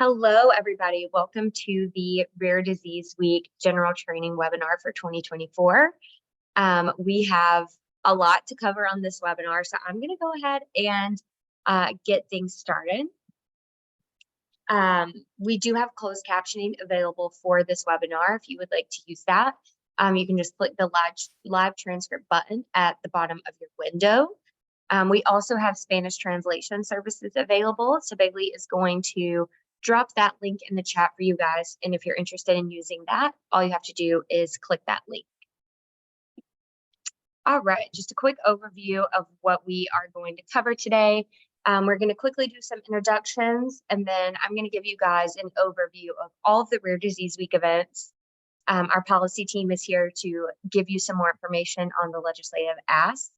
Hello, everybody. Welcome to the Rare Disease Week General Training webinar for 2024. We have a lot to cover on this webinar, so I'm going to go ahead and get things started. We do have closed captioning available for this webinar. If you would like to use that, you can just click the live transcript button at the bottom of your window. We also have Spanish translation services available, so Bailey is going to drop that link in the chat for you guys. And if you're interested in using that, all you have to do is click that link. All right, just a quick overview of what we are going to cover today. We're going to quickly do some introductions, and then I'm going to give you guys an overview of all of the Rare Disease Week events. Our policy team is here to give you some more information on the legislative ask.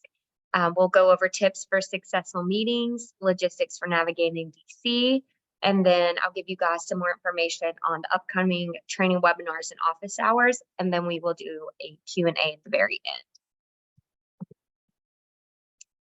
We'll go over tips for successful meetings, logistics for navigating DC, and then I'll give you guys some more information on the upcoming training webinars and office hours, and then we will do a Q&A at the very end.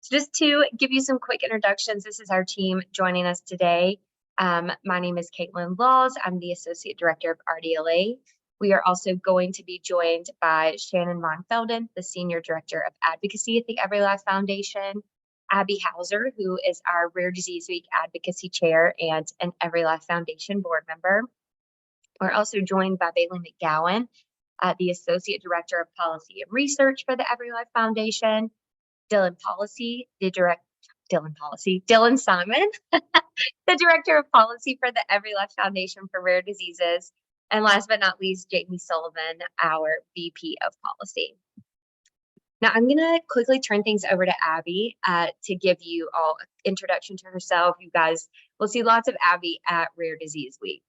So just to give you some quick introductions, this is our team joining us today. My name is Caitlin Laws. I'm the Associate Director of RDLA. We are also going to be joined by Shannon Von Felden, the Senior Director of Advocacy at the Every Life Foundation, Abby Hauser, who is our Rare Disease Week Advocacy Chair and an Every Life Foundation board member. We're also joined by Bailey McGowan, the Associate Director of Policy and Research for the Every Life Foundation, Dylan Simon, the Director of Policy for the Every Life Foundation for Rare Diseases, and last but not least, Jamie Sullivan, our VP of Policy. Now, I'm going to quickly turn things over to Abby to give you all an introduction to herself. You guys will see lots of Abby at Rare Disease Week.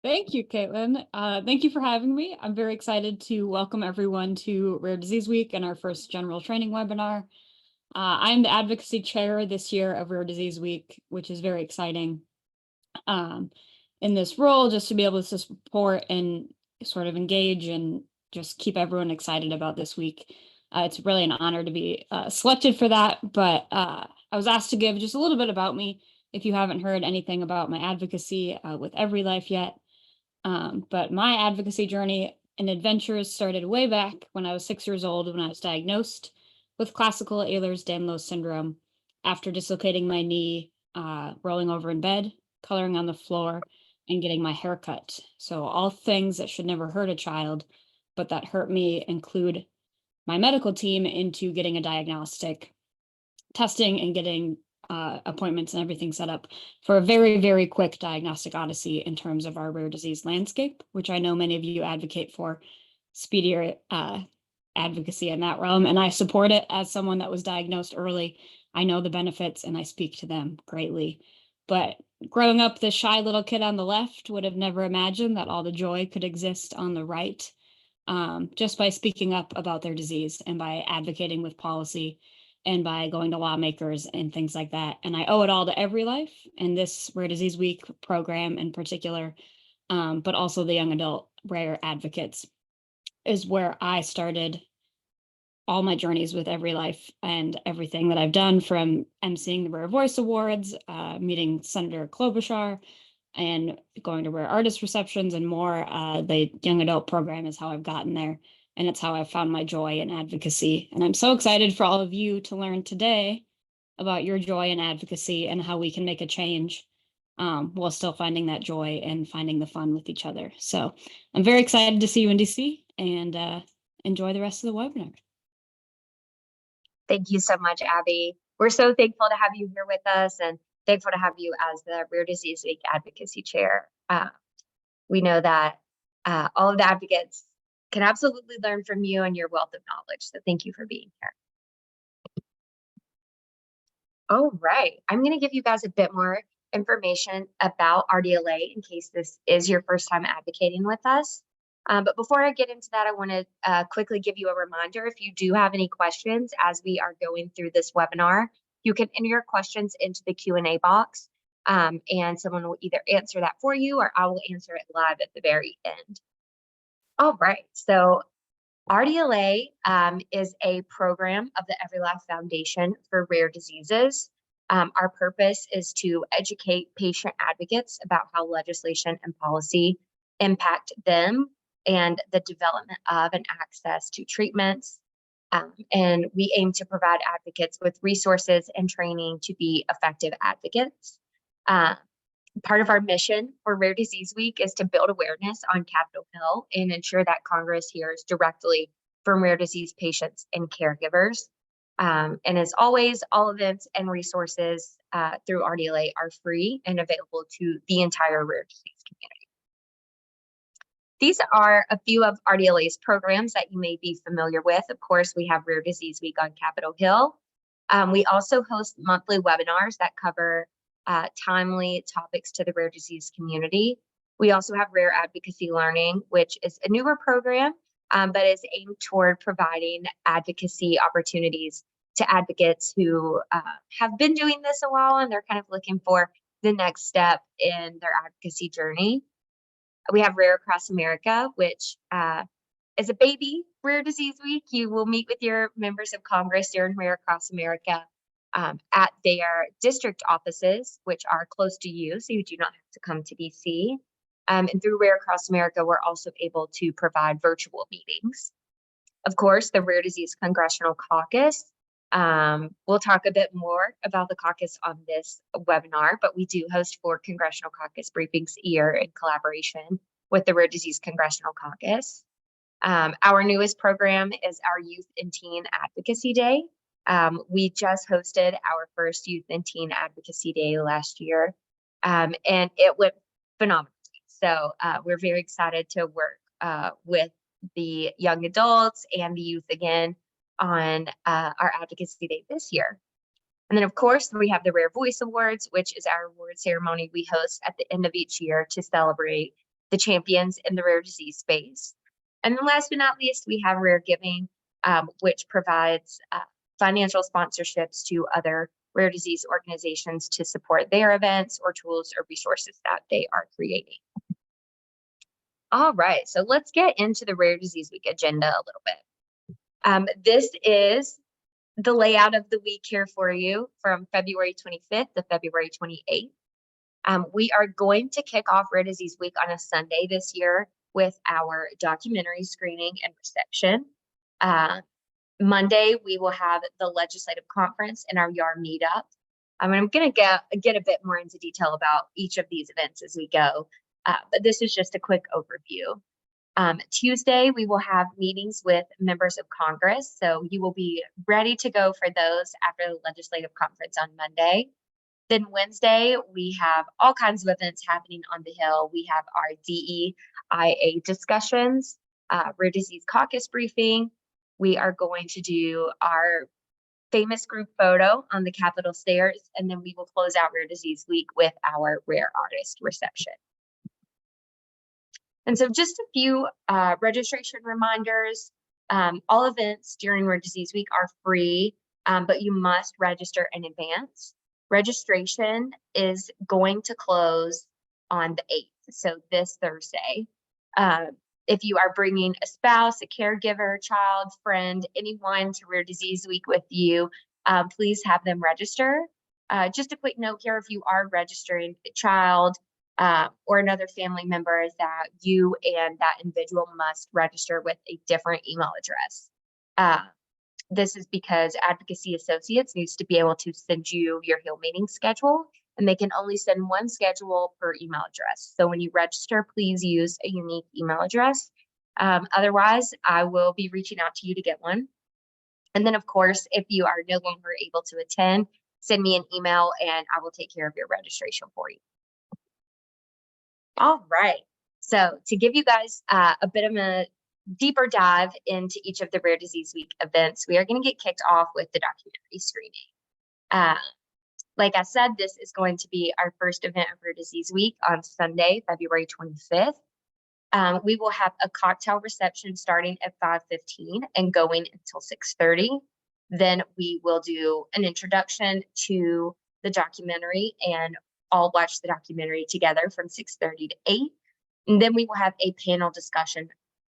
Thank you, Caitlin. Thank you for having me. I'm very excited to welcome everyone to Rare Disease Week and our first general training webinar. I'm the Advocacy Chair this year of Rare Disease Week, which is very exciting. In this role, just to be able to support and sort of engage and just keep everyone excited about this week. It's really an honor to be selected for that, but I was asked to give just a little bit about me if you haven't heard anything about my advocacy with Every Life yet. But my advocacy journey and adventures started way back when I was 6 years old, when I was diagnosed with classical Ehlers-Danlos syndrome after dislocating my knee, rolling over in bed, coloring on the floor, and getting my hair cut. So all things that should never hurt a child, but that hurt me, include my medical team into getting a diagnostic, testing, and getting appointments and everything set up for a very, very quick diagnostic odyssey in terms of our rare disease landscape, which I know many of you advocate for speedier advocacy in that realm, and I support it as someone that was diagnosed early. I know the benefits and I speak to them greatly. But growing up, the shy little kid on the left would have never imagined that all the joy could exist on the right, just by speaking up about their disease and by advocating with policy and by going to lawmakers and things like that. And I owe it all to Every Life and this Rare Disease Week program in particular, but also the Young Adult Rare Advocates is where I started all my journeys with Every Life and everything that I've done, from emceeing the Rare Voice Awards, meeting Senator Klobuchar, and going to rare artist receptions and more. The young adult program is how I've gotten there, and it's how I've found my joy in advocacy. And I'm so excited for all of you to learn today about your joy in advocacy and how we can make a change while still finding that joy and finding the fun with each other. So I'm very excited to see you in DC, and enjoy the rest of the webinar. Thank you so much, Abby. We're so thankful to have you here with us and thankful to have you as the Rare Disease Week Advocacy Chair. We know that all of the advocates can absolutely learn from you and your wealth of knowledge. So thank you for being here. All right, I'm going to give you guys a bit more information about RDLA in case this is your first time advocating with us. But before I get into that, I want to quickly give you a reminder. If you do have any questions as we are going through this webinar, you can enter your questions into the Q&A box, and someone will either answer that for you or I will answer it live at the very end. All right, so RDLA is a program of the Every Life Foundation for Rare Diseases. Our purpose is to educate patient advocates about how legislation and policy impact them and the development of and access to treatments. And we aim to provide advocates with resources and training to be effective advocates. Part of our mission for Rare Disease Week is to build awareness on Capitol Hill and ensure that Congress hears directly from rare disease patients and caregivers. And as always, all events and resources through RDLA are free and available to the entire rare disease community. These are a few of RDLA's programs that you may be familiar with. Of course, we have Rare Disease Week on Capitol Hill. We also host monthly webinars that cover timely topics to the rare disease community. We also have Rare Advocacy Learning, which is a newer program, but is aimed toward providing advocacy opportunities to advocates who have been doing this a while and they're kind of looking for the next step in their advocacy journey. We have Rare Across America, which is a baby Rare Disease Week. You will meet with your members of Congress during Rare Across America at their district offices, which are close to you, so you do not have to come to DC. And through Rare Across America, we're also able to provide virtual meetings. Of course, the Rare Disease Congressional Caucus. We'll talk a bit more about the caucus on this webinar, but we do host 4 congressional caucus briefings a year in collaboration with the Rare Disease Congressional Caucus. Our newest program is our Youth and Teen Advocacy Day. We just hosted our first Youth and Teen Advocacy Day last year, and it went phenomenally. So we're very excited to work with the young adults and the youth again on our Advocacy Day this year. And then, of course, we have the Rare Voice Awards, which is our award ceremony we host at the end of each year to celebrate the champions in the rare disease space. And then last but not least, we have Rare Giving, which provides financial sponsorships to other rare disease organizations to support their events or tools or resources that they are creating. All right, so let's get into the Rare Disease Week agenda a little bit. This is the layout of the week here for you from February 25th to February 28th. We are going to kick off Rare Disease Week on a Sunday this year with our documentary screening and reception. Monday, we will have the legislative conference and our YAR meetup. I'm going to get a bit more into detail about each of these events as we go, but this is just a quick overview. Tuesday, we will have meetings with members of Congress, so you will be ready to go for those after the legislative conference on Monday. Then Wednesday, we have all kinds of events happening on the Hill. We have our DEIA discussions, Rare Disease Caucus briefing. We are going to do our famous group photo on the Capitol stairs, and then we will close out Rare Disease Week with our Rare Artist reception. And so just a few registration reminders. All events during Rare Disease Week are free, but you must register in advance. Registration is going to close on the 8th, so this Thursday. If you are bringing a spouse, a caregiver, child, friend, anyone to Rare Disease Week with you, please have them register. Just a quick note here, if you are registering a child or another family member, is that you and that individual must register with a different email address. This is because Advocacy Associates needs to be able to send you your Hill meeting schedule, and they can only send one schedule per email address. So when you register, please use a unique email address. Otherwise, I will be reaching out to you to get one. And then, of course, if you are no longer able to attend, send me an email and I will take care of your registration for you. All right. So to give you guys a bit of a deeper dive into each of the Rare Disease Week events, we are going to get kicked off with the documentary screening. Like I said, this is going to be our first event of Rare Disease Week on Sunday, February 25th. We will have a cocktail reception starting at 5:15 and going until 6:30. Then we will do an introduction to the documentary and all watch the documentary together from 6:30 to 8. And then we will have a panel discussion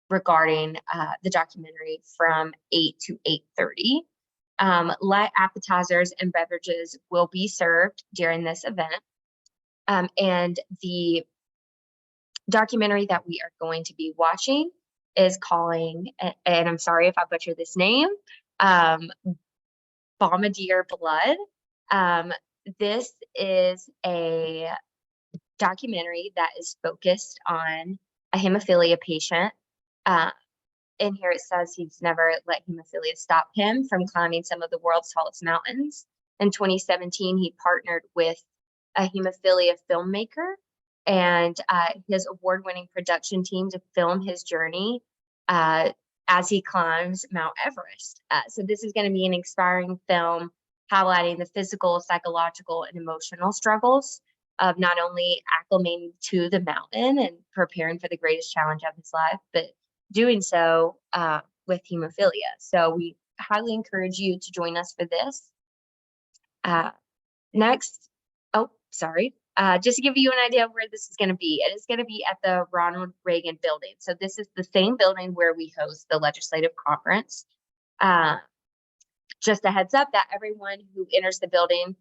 regarding the documentary from 8 to 8:30. Light appetizers and beverages will be served during this event. And the documentary that we are going to be watching is calling, and I'm sorry if I butcher this name, Bombardier Blood. This is a documentary that is focused on a hemophilia patient. In here it says he's never let hemophilia stop him from climbing some of the world's tallest mountains. In 2017, he partnered with a hemophilia filmmaker and his award-winning production team to film his journey as he climbs Mount Everest. So this is going to be an inspiring film highlighting the physical, psychological, and emotional struggles of not only acclimating to the mountain and preparing for the greatest challenge of his life, but doing so with hemophilia. So we highly encourage you to join us for this. Next, just to give you an idea of where this is going to be, it is going to be at the Ronald Reagan building. So this is the same building where we host the legislative conference. Just a heads up that everyone who enters the building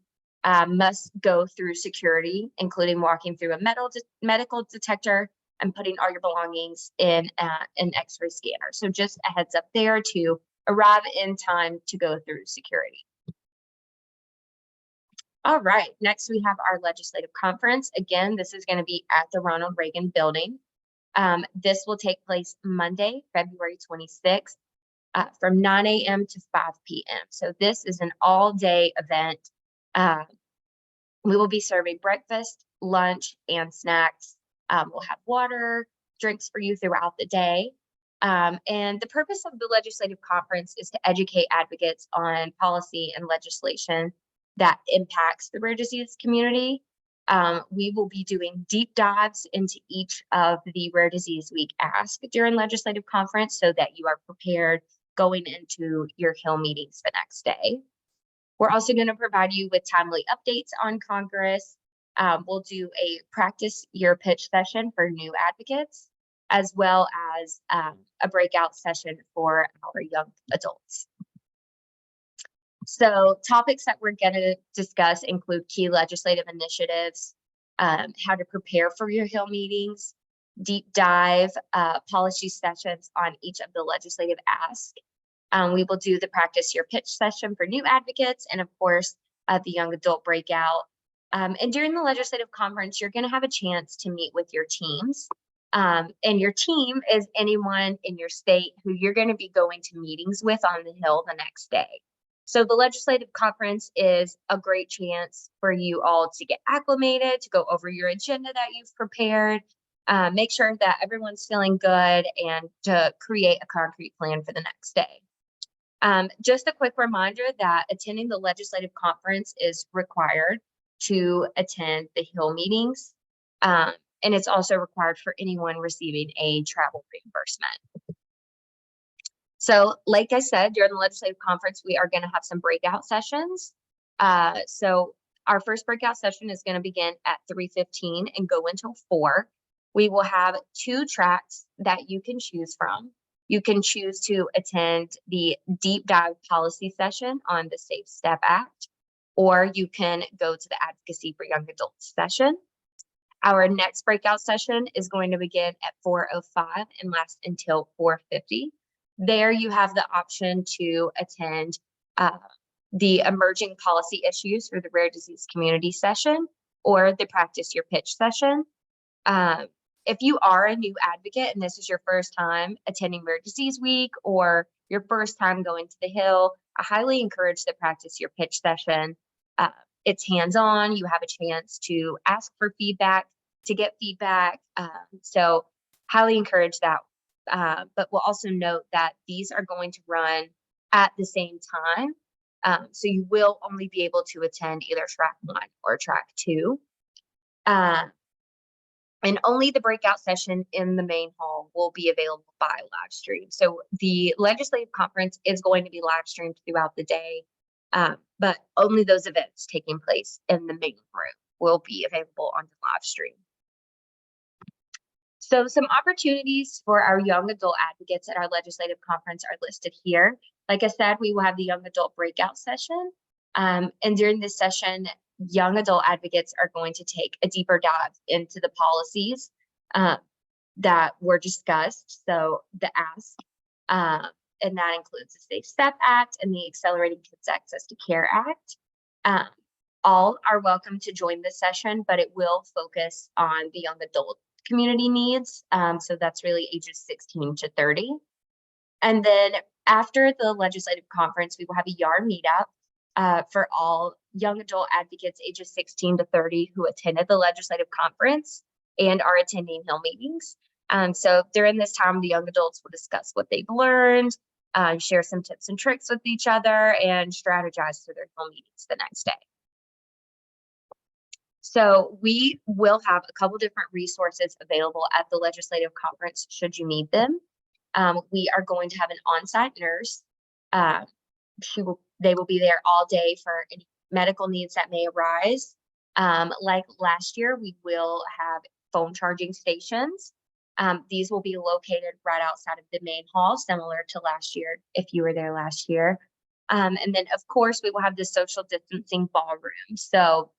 must go through security, including walking through a medical detector and putting all your belongings in an X-ray scanner. So just a heads up there to arrive in time to go through security. All right, next we have our legislative conference. Again, this is going to be at the Ronald Reagan building. This will take place Monday, February 26th from 9 a.m. to 5 p.m. So this is an all-day event. We will be serving breakfast, lunch, and snacks. We'll have water, drinks for you throughout the day. And the purpose of the legislative conference is to educate advocates on policy and legislation that impacts the rare disease community. We will be doing deep dives into each of the Rare Disease Week Ask during legislative conference so that you are prepared going into your Hill meetings the next day. We're also going to provide you with timely updates on Congress. We'll do a practice your pitch session for new advocates, as well as a breakout session for our young adults. So topics that we're going to discuss include key legislative initiatives, how to prepare for your Hill meetings, deep dive policy sessions on each of the legislative asks. We will do the practice your pitch session for new advocates, and of course, the young adult breakout. And during the legislative conference, you're going to have a chance to meet with your teams. And your team is anyone in your state who you're going to be going to meetings with on the Hill the next day. So the legislative conference is a great chance for you all to get acclimated, to go over your agenda that you've prepared, make sure that everyone's feeling good, and to create a concrete plan for the next day. Just a quick reminder that attending the legislative conference is required to attend the Hill meetings, and it's also required for anyone receiving a travel reimbursement. So like I said, during the legislative conference, we are going to have some breakout sessions. So our first breakout session is going to begin at 3:15 and go until 4. We will have 2 tracks that you can choose from. You can choose to attend the deep dive policy session on the Safe Step Act, or you can go to the Advocacy for Young Adults session. Our next breakout session is going to begin at 4:05 and last until 4:50. There you have the option to attend the emerging policy issues for the rare disease community session or the practice your pitch session. If you are a new advocate and this is your first time attending Rare Disease Week or your first time going to the Hill, I highly encourage the practice your pitch session. It's hands-on. You have a chance to ask for feedback, to get feedback. So highly encourage that. But we'll also note that these are going to run at the same time. So you will only be able to attend either track 1 or track 2. And only the breakout session in the main hall will be available by live stream. So the legislative conference is going to be live streamed throughout the day, but only those events taking place in the main room will be available on the live stream. So some opportunities for our young adult advocates at our legislative conference are listed here. Like I said, we will have the young adult breakout session. And during this session, young adult advocates are going to take a deeper dive into the policies that were discussed. So the ask, and that includes the Safe Step Act and the Accelerating Kids Access to Care Act. All are welcome to join this session, but it will focus on the young adult community needs. So that's really ages 16 to 30. And then after the legislative conference, we will have a YAR meetup for all young adult advocates ages 16 to 30 who attended the legislative conference and are attending Hill meetings. So during this time, the young adults will discuss what they've learned, share some tips and tricks with each other, and strategize for their Hill meetings the next day. So we will have a couple different resources available at the legislative conference should you need them. We are going to have an on-site nurse. They will be there all day for any medical needs that may arise. Like last year, we will have phone charging stations. These will be located right outside of the main hall, similar to last year, if you were there last year. And then, of course, we will have the social distancing ballroom. So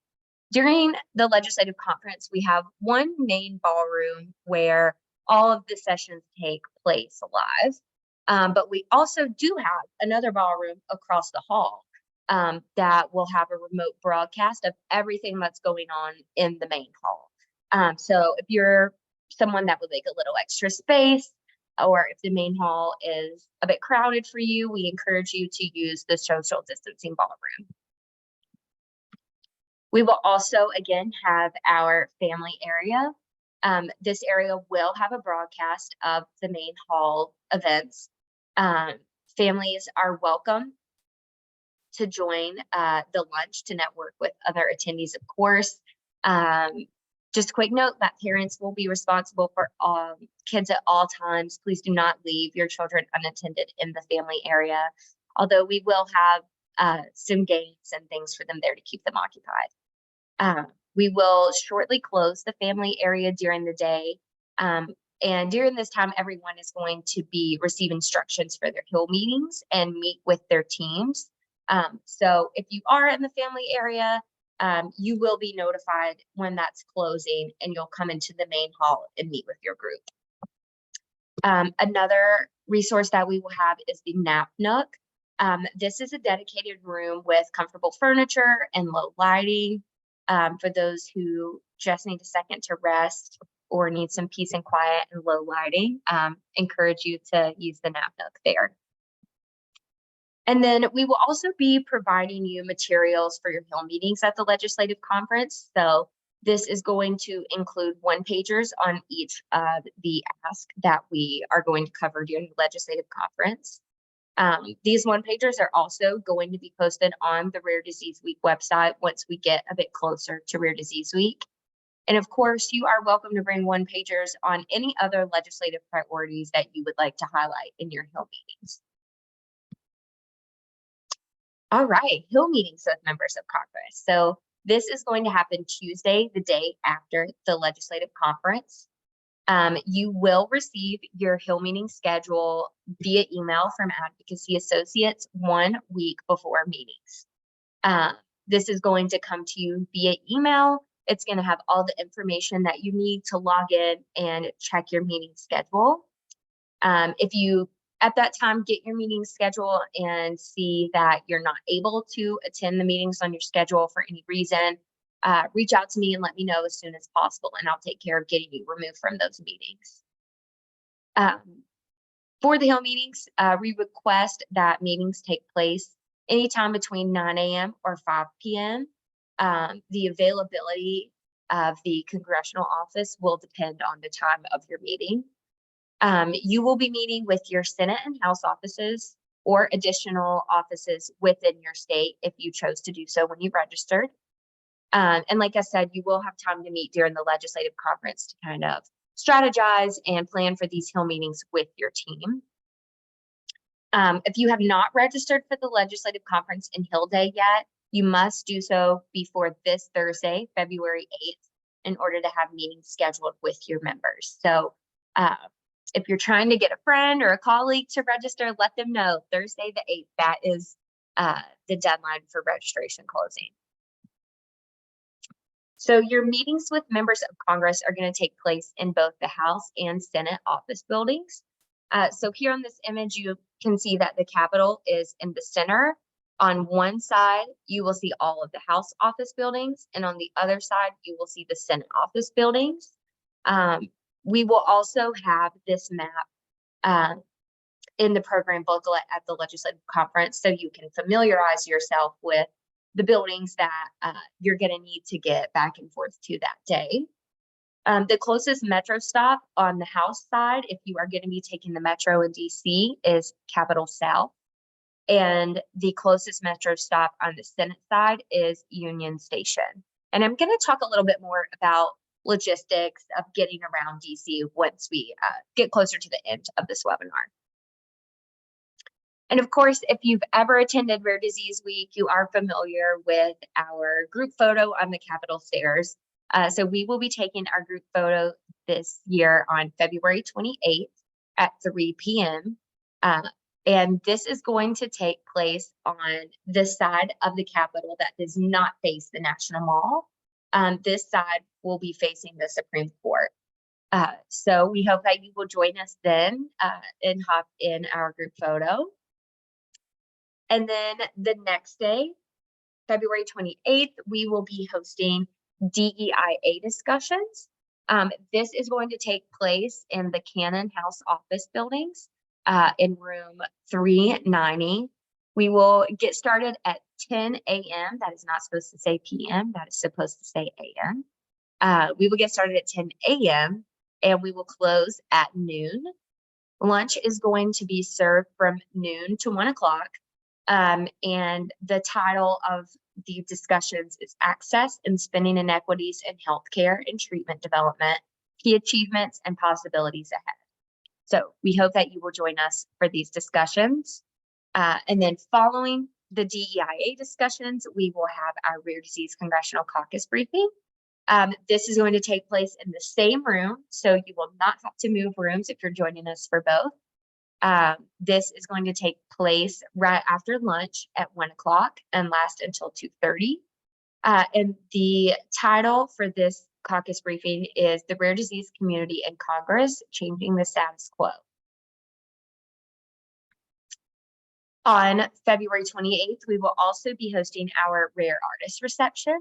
during the legislative conference, we have one main ballroom where all of the sessions take place live. But we also do have another ballroom across the hall that will have a remote broadcast of everything that's going on in the main hall. So if you're someone that would like a little extra space, or if the main hall is a bit crowded for you, we encourage you to use the social distancing ballroom. We will also, again, have our family area. This area will have a broadcast of the main hall events. Families are welcome to join the lunch to network with other attendees, of course. Just a quick note that parents will be responsible for kids at all times. Please do not leave your children unattended in the family area, although we will have some games and things for them there to keep them occupied. We will shortly close the family area during the day. And during this time, everyone is going to be receive instructions for their Hill meetings and meet with their teams. So if you are in the family area, you will be notified when that's closing, and you'll come into the main hall and meet with your group. Another resource that we will have is the Nap Nook. This is a dedicated room with comfortable furniture and low lighting for those who just need a second to rest or need some peace and quiet and low lighting. Encourage you to use the Nap Nook there. And then we will also be providing you materials for your Hill meetings at the legislative conference. So this is going to include one-pagers on each of the ask that we are going to cover during the legislative conference. These one-pagers are also going to be posted on the Rare Disease Week website once we get a bit closer to Rare Disease Week. And of course, you are welcome to bring one-pagers on any other legislative priorities that you would like to highlight in your Hill meetings. All right, Hill meetings with members of Congress. So this is going to happen Tuesday, the day after the legislative conference. You will receive your Hill meeting schedule via email from Advocacy Associates 1 week before meetings. This is going to come to you via email. It's going to have all the information that you need to log in and check your meeting schedule. If you at that time get your meeting schedule and see that you're not able to attend the meetings on your schedule for any reason, reach out to me and let me know as soon as possible, and I'll take care of getting you removed from those meetings. For the Hill meetings, we request that meetings take place anytime between 9 a.m. or 5 p.m. The availability of the congressional office will depend on the time of your meeting. You will be meeting with your Senate and House offices or additional offices within your state if you chose to do so when you registered. And like I said, you will have time to meet during the legislative conference to kind of strategize and plan for these Hill meetings with your team. If you have not registered for the legislative conference in Hill Day yet, you must do so before this Thursday, February 8th, in order to have meetings scheduled with your members. So if you're trying to get a friend or a colleague to register, let them know Thursday the 8th, that is the deadline for registration closing. So your meetings with members of Congress are going to take place in both the House and Senate office buildings. So here on this image, you can see that the Capitol is in the center. On one side, you will see all of the House office buildings, and on the other side, you will see the Senate office buildings. We will also have this map in the program booklet at the legislative conference, so you can familiarize yourself with the buildings that you're going to need to get back and forth to that day. The closest metro stop on the House side, if you are going to be taking the metro in DC, is Capitol South. And the closest metro stop on the Senate side is Union Station. And I'm going to talk a little bit more about logistics of getting around DC once we get closer to the end of this webinar. And of course, if you've ever attended Rare Disease Week, you are familiar with our group photo on the Capitol stairs. So we will be taking our group photo this year on February 28th at 3 p.m. And this is going to take place on the side of the Capitol that does not face the National Mall. This side will be facing the Supreme Court. So we hope that you will join us then and hop in our group photo. And then the next day, February 28th, we will be hosting DEIA discussions. This is going to take place in the Cannon House office buildings in room 390. We will get started at 10 a.m. That is not supposed to say p.m. That is supposed to say a.m. We will get started at 10 a.m. and we will close at noon. Lunch is going to be served from noon to 1 o'clock. And the title of the discussions is Access and Spending Inequities in Healthcare and Treatment Development, Key Achievements and Possibilities Ahead. So we hope that you will join us for these discussions. And then following the DEIA discussions, we will have our Rare Disease Congressional Caucus briefing. This is going to take place in the same room, so you will not have to move rooms if you're joining us for both. This is going to take place right after lunch at 1 o'clock and last until 2:30. And the title for this caucus briefing is The Rare Disease Community in Congress, Changing the Status Quo. On February 28th, we will also be hosting our Rare Artist Reception.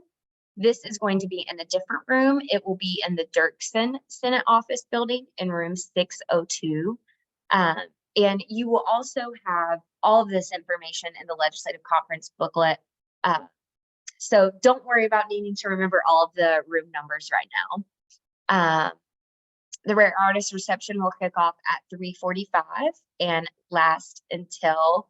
This is going to be in a different room. It will be in the Dirksen Senate Office Building in room 602. And you will also have all of this information in the legislative conference booklet. So don't worry about needing to remember all of the room numbers right now. The Rare Artist Reception will kick off at 3:45 and last until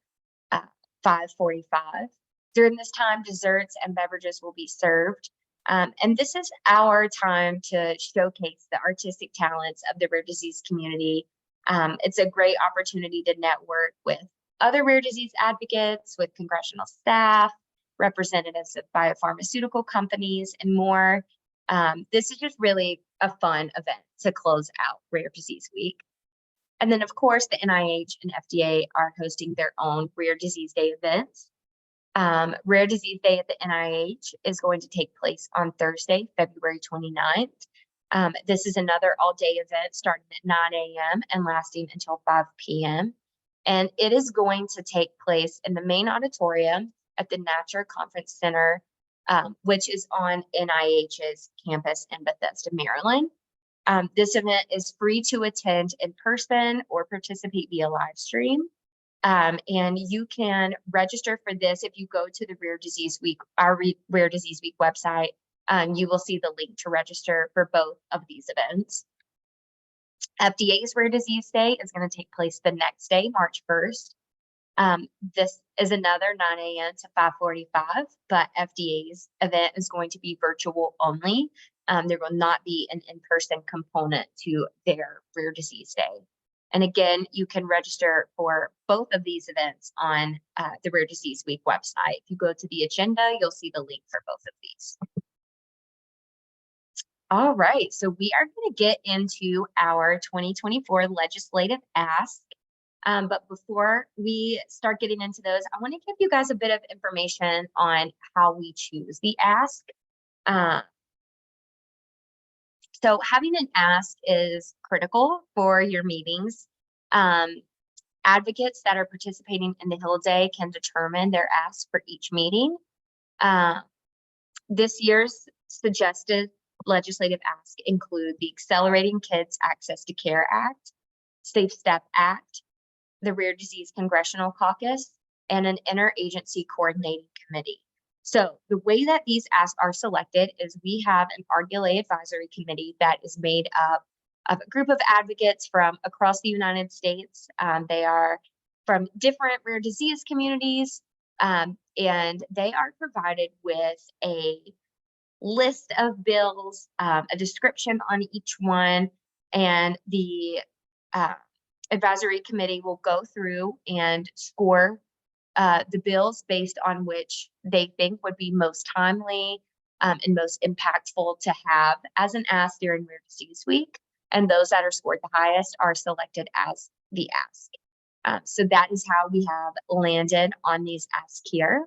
5:45. During this time, desserts and beverages will be served. And this is our time to showcase the artistic talents of the rare disease community. It's a great opportunity to network with other rare disease advocates, with congressional staff, representatives of biopharmaceutical companies, and more. This is just really a fun event to close out Rare Disease Week. And then, of course, the NIH and FDA are hosting their own Rare Disease Day events. Rare Disease Day at the NIH is going to take place on Thursday, February 29th. This is another all-day event starting at 9 a.m. and lasting until 5 p.m. And it is going to take place in the main auditorium at the Natcher Conference Center, which is on NIH's campus in Bethesda, Maryland. This event is free to attend in person or participate via live stream. And you can register for this if you go to the Rare Disease Week, our Rare Disease Week website. You will see the link to register for both of these events. FDA's Rare Disease Day is going to take place the next day, March 1st. This is another 9 a.m. to 5:45, but FDA's event is going to be virtual only. There will not be an in-person component to their Rare Disease Day. And again, you can register for both of these events on the Rare Disease Week website. If you go to the agenda, you'll see the link for both of these. All right, so we are going to get into our 2024 legislative ask. But before we start getting into those, I want to give you guys a bit of information on how we choose the ask. So having an ask is critical for your meetings. Advocates that are participating in the Hill Day can determine their ask for each meeting. This year's suggested legislative ask include the Accelerating Kids Access to Care Act, Safe Step Act, the Rare Disease Congressional Caucus, and an Interagency Coordinating Committee. So the way that these asks are selected is we have an RDLA advisory committee that is made up of a group of advocates from across the United States. They are from different rare disease communities, and they are provided with a list of bills, a description on each one, and the advisory committee will go through and score the bills based on which they think would be most timely and most impactful to have as an ask during Rare Disease Week. And those that are scored the highest are selected as the ask. So that is how we have landed on these asks here.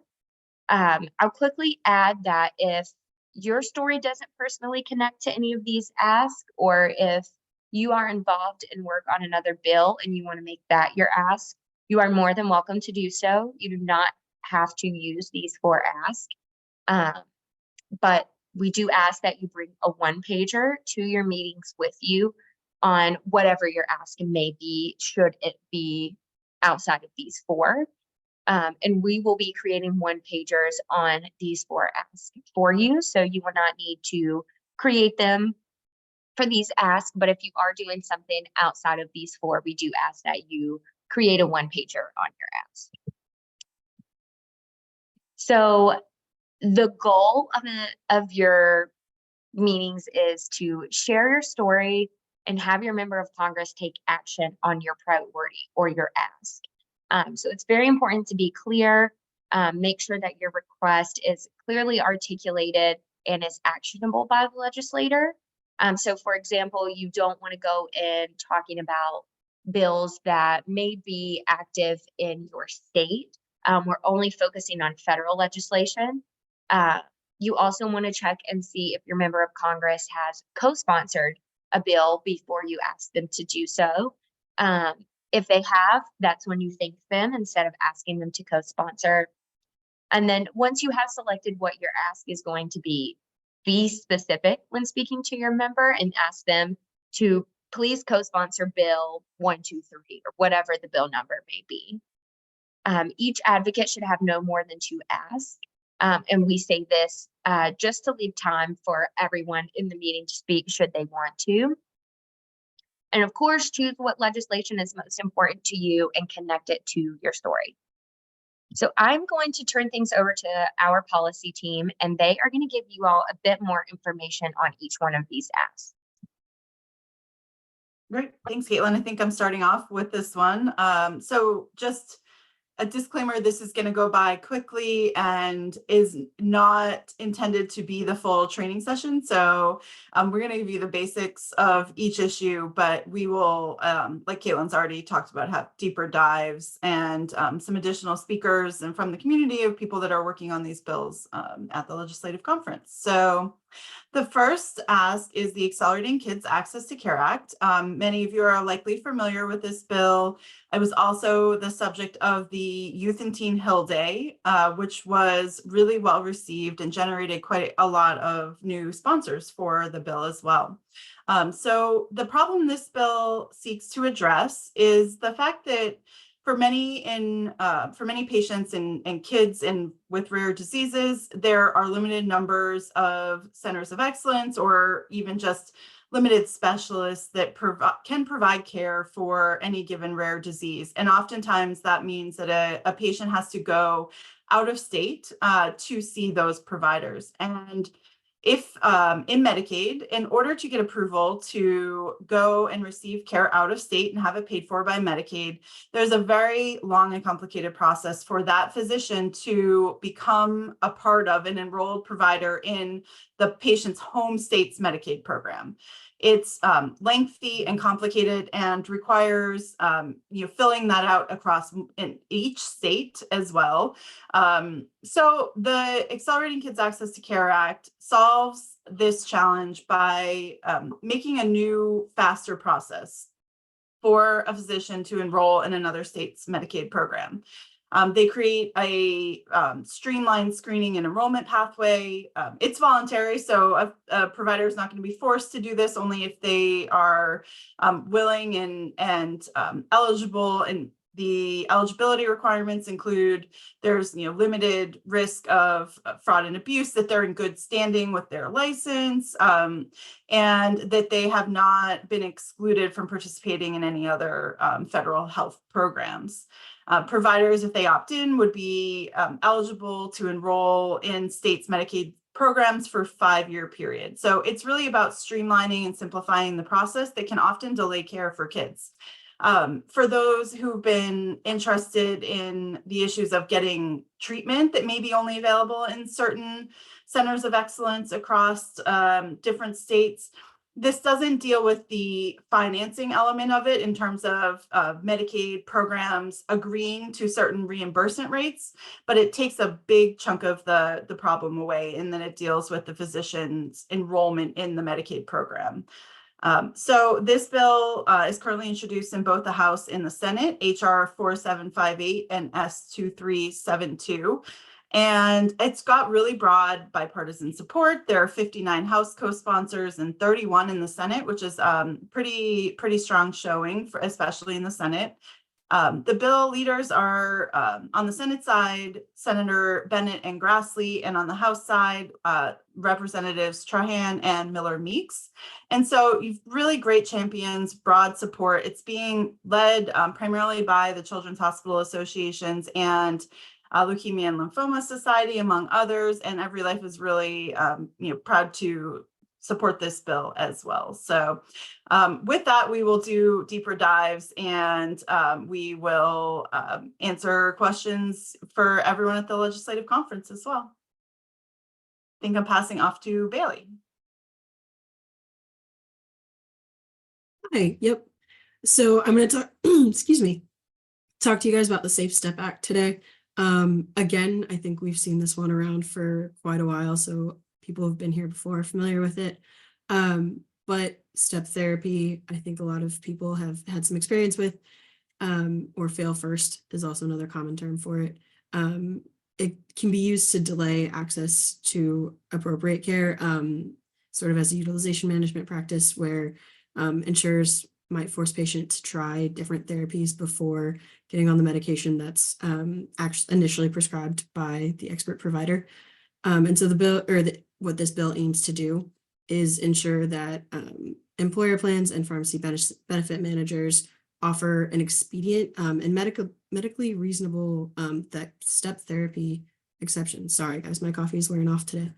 I'll quickly add that if your story doesn't personally connect to any of these asks, or if you are involved in work on another bill and you want to make that your ask, you are more than welcome to do so. You do not have to use these 4 asks. But we do ask that you bring a 1-pager to your meetings with you on whatever your ask may be, should it be outside of these 4. And we will be creating 1-pagers on these 4 asks for you. So you will not need to create them for these asks, but if you are doing something outside of these 4, we do ask that you create a 1-pager on your ask. So the goal of your meetings is to share your story and have your member of Congress take action on your priority or your ask. So it's very important to be clear, make sure that your request is clearly articulated and is actionable by the legislator. So for example, you don't want to go in talking about bills that may be active in your state. We're only focusing on federal legislation. You also want to check and see if your member of Congress has co-sponsored a bill before you ask them to do so. If they have, that's when you thank them instead of asking them to co-sponsor. And then once you have selected what your ask is going to be specific when speaking to your member and ask them to please co-sponsor bill 123 or whatever the bill number may be. Each advocate should have no more than 2 asks. And we say this just to leave time for everyone in the meeting to speak should they want to. And of course, choose what legislation is most important to you and connect it to your story. So I'm going to turn things over to our policy team, and they are going to give you all a bit more information on each one of these asks. Great. Thanks, Caitlin. I think I'm starting off with this one. So just a disclaimer, this is going to go by quickly and is not intended to be the full training session. So we're going to give you the basics of each issue, but we will, like Caitlin's already talked about, have deeper dives and some additional speakers and from the community of people that are working on these bills at the legislative conference. So the first ask is the Accelerating Kids Access to Care Act. Many of you are likely familiar with this bill. It was also the subject of the Youth and Teen Hill Day, which was really well received and generated quite a lot of new sponsors for the bill as well. So the problem this bill seeks to address is the fact that for many patients and kids with rare diseases, there are limited numbers of centers of excellence or even just limited specialists that can provide care for any given rare disease. And oftentimes that means that a patient has to go out of state to see those providers. And if in Medicaid, in order to get approval to go and receive care out of state and have it paid for by Medicaid, there's a very long and complicated process for that physician to become a part of an enrolled provider in the patient's home state's Medicaid program. It's lengthy and complicated and requires filling that out across in each state as well. So the Accelerating Kids Access to Care Act solves this challenge by making a new, faster process for a physician to enroll in another state's Medicaid program. They create a streamlined screening and enrollment pathway. It's voluntary, so a provider is not going to be forced to do this, only if they are willing and eligible. And the eligibility requirements include there's limited risk of fraud and abuse, that they're in good standing with their license, and that they have not been excluded from participating in any other federal health programs. Providers, if they opt in, would be eligible to enroll in states' Medicaid programs for a 5-year period. So it's really about streamlining and simplifying the process that can often delay care for kids. For those who've been interested in the issues of getting treatment that may be only available in certain centers of excellence across different states, this doesn't deal with the financing element of it in terms of Medicaid programs agreeing to certain reimbursement rates, but it takes a big chunk of the problem away, and then it deals with the physician's enrollment in the Medicaid program. So this bill is currently introduced in both the House and the Senate, HR 4758 and S2372. And it's got really broad bipartisan support. There are 59 House co-sponsors and 31 in the Senate, which is pretty strong showing, especially in the Senate. The bill leaders are on the Senate side, Senator Bennett and Grassley, and on the House side, Representatives Trahan and Miller Meeks. And so you've really great champions, broad support. It's being led primarily by the Children's Hospital Associations and Leukemia and Lymphoma Society, among others. And Every Life is really proud to support this bill as well. So with that, we will do deeper dives, and we will answer questions for everyone at the legislative conference as well. I think I'm passing off to Bailey. Hi, yep. So I'm going to talk, excuse me, talk to you guys about the Safe Step Act today. Again, I think we've seen this one around for quite a while, so people have been here before, familiar with it. But step therapy, I think a lot of people have had some experience with, or fail first is also another common term for it. It can be used to delay access to appropriate care, sort of as a utilization management practice where insurers might force patients to try different therapies before getting on the medication that's actually initially prescribed by the expert provider. And so the bill, or what this bill aims to do, is ensure that employer plans and pharmacy benefit managers offer an expedient and medically reasonable that step therapy exception. Sorry, guys, my coffee is wearing off today.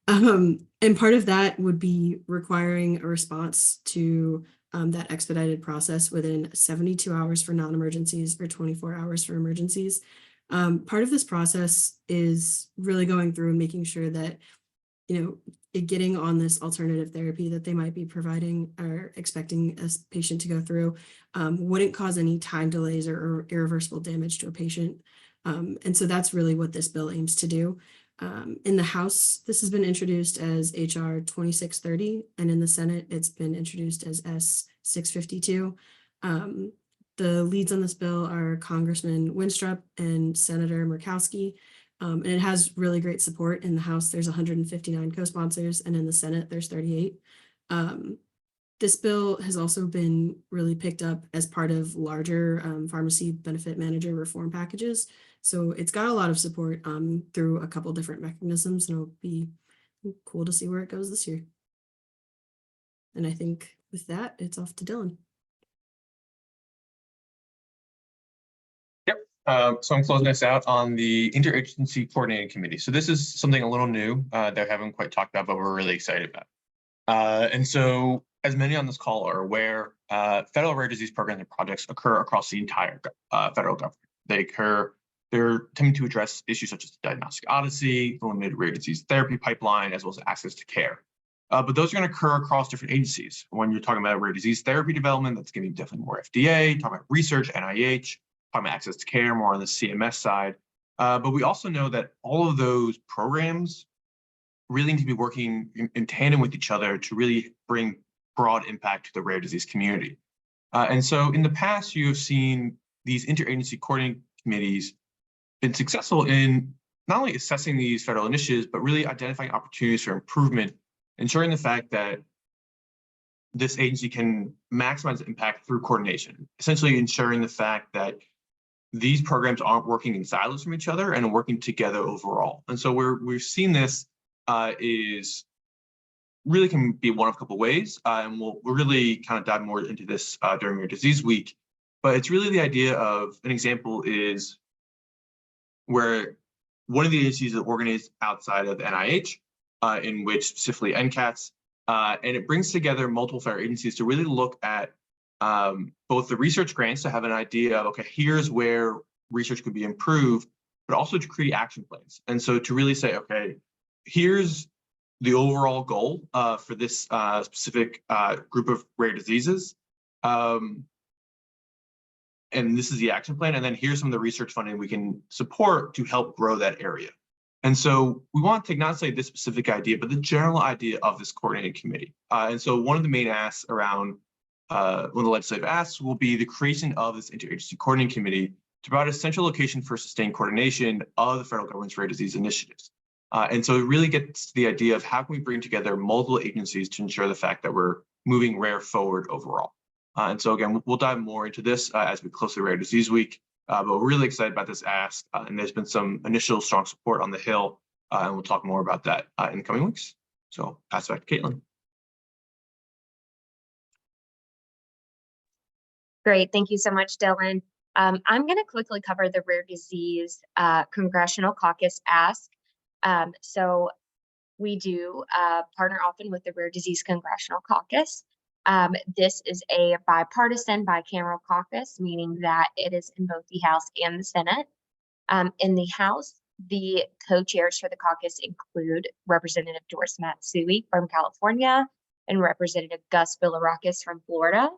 And part of that would be requiring a response to that expedited process within 72 hours for non-emergencies or 24 hours for emergencies. Part of this process is really going through and making sure that, getting on this alternative therapy that they might be providing or expecting a patient to go through wouldn't cause any time delays or irreversible damage to a patient. And so that's really what this bill aims to do. In the House, this has been introduced as HR 2630, and in the Senate, it's been introduced as S652. The leads on this bill are Congressman Winstrup and Senator Murkowski, and it has really great support. In the House, there's 159 co-sponsors, and in the Senate, there's 38. This bill has also been really picked up as part of larger pharmacy benefit manager reform packages. So it's got a lot of support through a couple different mechanisms, and it'll be cool to see where it goes this year. And I think with that, it's off to Dylan. Yep. So I'm closing this out on the Interagency Coordinating Committee. So this is something a little new that I haven't quite talked about, but we're really excited about. And so, as many on this call are aware, federal rare disease programs and projects occur across the entire federal government. They're attempting to address issues such as the diagnostic odyssey, the limited rare disease therapy pipeline, as well as access to care. But those are going to occur across different agencies. When you're talking about rare disease therapy development, that's going to be definitely more FDA, talking about research, NIH, talking about access to care, more on the CMS side. But we also know that all of those programs really need to be working in tandem with each other to really bring broad impact to the rare disease community. And so in the past, you have seen these interagency coordinating committees been successful in not only assessing these federal initiatives, but really identifying opportunities for improvement, ensuring the fact that this agency can maximize impact through coordination, essentially ensuring the fact that these programs aren't working in silos from each other and working together overall. And so we've seen this is really can be one of a couple of ways, and we'll really kind of dive more into this during Rare Disease Week. But it's really the idea of an example is where one of the agencies is organized outside of the NIH, in which specifically NCATS, and it brings together multiple federal agencies to really look at both the research grants to have an idea of, okay, here's where research could be improved, but also to create action plans. And so to really say, okay, here's the overall goal for this specific group of rare diseases. And this is the action plan. And then here's some of the research funding we can support to help grow that area. And so we want to take not say this specific idea, but the general idea of this coordinating committee. And so one of the main asks around one of the legislative asks will be the creation of this interagency coordinating committee to provide a central location for sustained coordination of the federal government's rare disease initiatives. And so it really gets to the idea of how can we bring together multiple agencies to ensure the fact that we're moving rare forward overall. And so again, we'll dive more into this as we close to Rare Disease Week, but we're really excited about this ask, and there's been some initial strong support on the Hill, and we'll talk more about that in the coming weeks. So pass it back to Caitlin. Great, thank you so much, Dylan. I'm going to quickly cover the Rare Disease Congressional Caucus ask. So we do partner often with the Rare Disease Congressional Caucus. This is a bipartisan, bicameral caucus, meaning that it is in both the House and the Senate. In the House, the co-chairs for the caucus include Representative Doris Matsui from California and Representative Gus Bilirakis from Florida.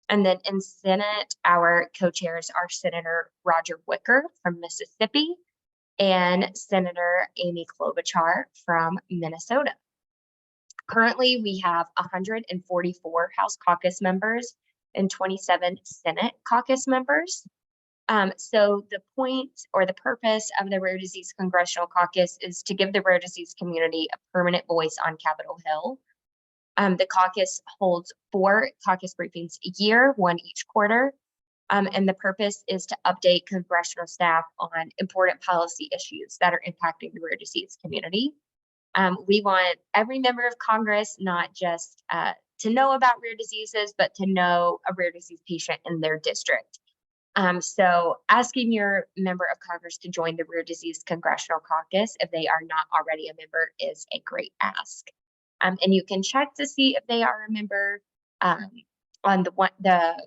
And then in Senate, our co-chairs are Senator Roger Wicker from Mississippi and Senator Amy Klobuchar from Minnesota. Currently, we have 144 House caucus members and 27 Senate caucus members. So the point or the purpose of the Rare Disease Congressional Caucus is to give the rare disease community a permanent voice on Capitol Hill. The caucus holds 4 caucus briefings a year, 1 each quarter. And the purpose is to update congressional staff on important policy issues that are impacting the rare disease community. We want every member of Congress not just to know about rare diseases, but to know a rare disease patient in their district. So asking your member of Congress to join the Rare Disease Congressional Caucus if they are not already a member is a great ask. And you can check to see if they are a member on the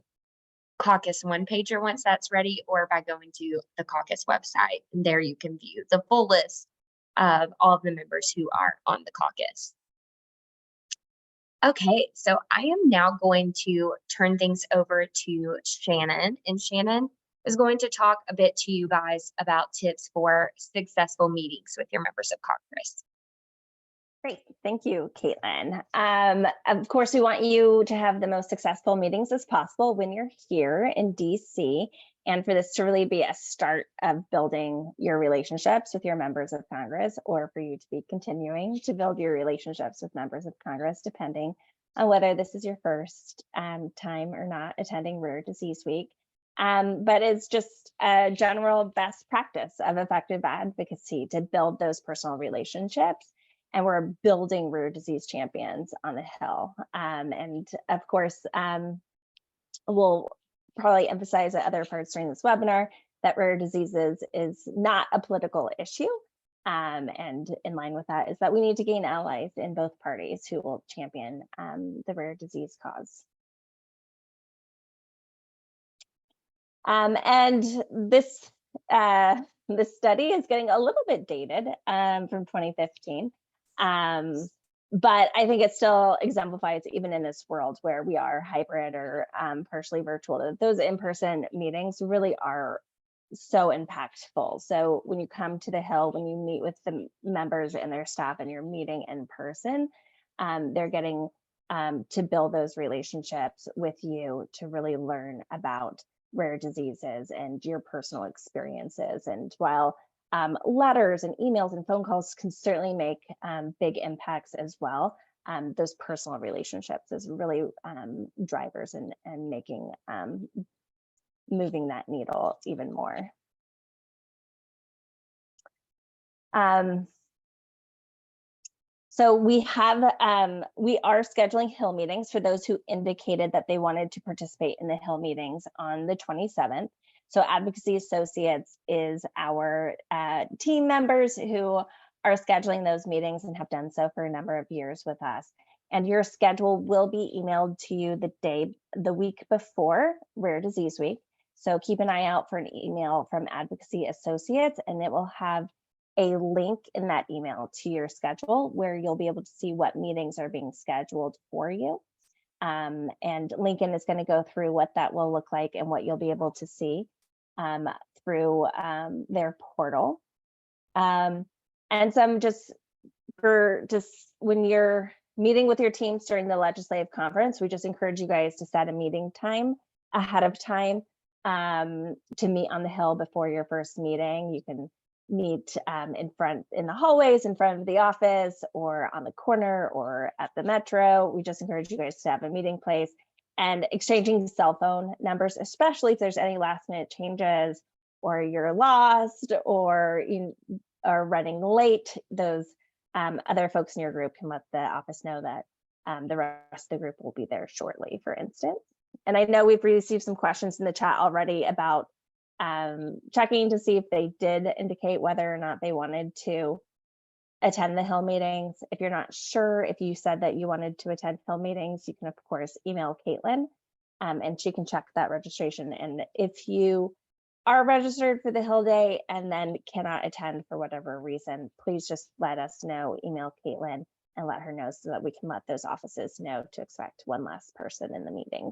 caucus one-pager once that's ready, or by going to the caucus website. And there you can view the full list of all of the members who are on the caucus. Okay, so I am now going to turn things over to Shannon, and Shannon is going to talk a bit to you guys about tips for successful meetings with your members of Congress. Great, thank you, Caitlin. Of course, we want you to have the most successful meetings as possible when you're here in DC, and for this to really be a start of building your relationships with your members of Congress, or for you to be continuing to build your relationships with members of Congress, depending on whether this is your first time or not attending Rare Disease Week. But it's just a general best practice of effective advocacy to build those personal relationships. And we're building rare disease champions on the Hill. And of course, we'll probably emphasize at other parts during this webinar that rare diseases is not a political issue. And in line with that is that we need to gain allies in both parties who will champion the rare disease cause. And this study is getting a little bit dated from 2015. But I think it still exemplifies, even in this world where we are hybrid or partially virtual, that those in-person meetings really are so impactful. So when you come to the Hill, when you meet with the members and their staff and you're meeting in person, they're getting to build those relationships with you to really learn about rare diseases and your personal experiences. And while letters and emails and phone calls can certainly make big impacts as well, those personal relationships is really drivers and making moving that needle even more. So we are scheduling Hill meetings for those who indicated that they wanted to participate in the Hill meetings on the 27th. So Advocacy Associates is our team members who are scheduling those meetings and have done so for a number of years with us. And your schedule will be emailed to you the week before Rare Disease Week. So keep an eye out for an email from Advocacy Associates, and it will have a link in that email to your schedule where you'll be able to see what meetings are being scheduled for you. And Lincoln is going to go through what that will look like and what you'll be able to see through their portal. And some when you're meeting with your teams during the legislative conference, we just encourage you guys to set a meeting time ahead of time to meet on the Hill before your first meeting. You can meet in the hallways in front of the office or on the corner or at the Metro. We just encourage you guys to have a meeting place and exchanging cell phone numbers, especially if there's any last minute changes or you're lost or you are running late. Those other folks in your group can let the office know that the rest of the group will be there shortly, for instance. And I know we've received some questions in the chat already about checking to see if they did indicate whether or not they wanted to attend the Hill meetings. If you're not sure, if you said that you wanted to attend Hill meetings, you can of course email Caitlin and she can check that registration. And if you are registered for the Hill Day and then cannot attend for whatever reason, please just let us know, email Caitlin and let her know so that we can let those offices know to expect one last person in the meeting.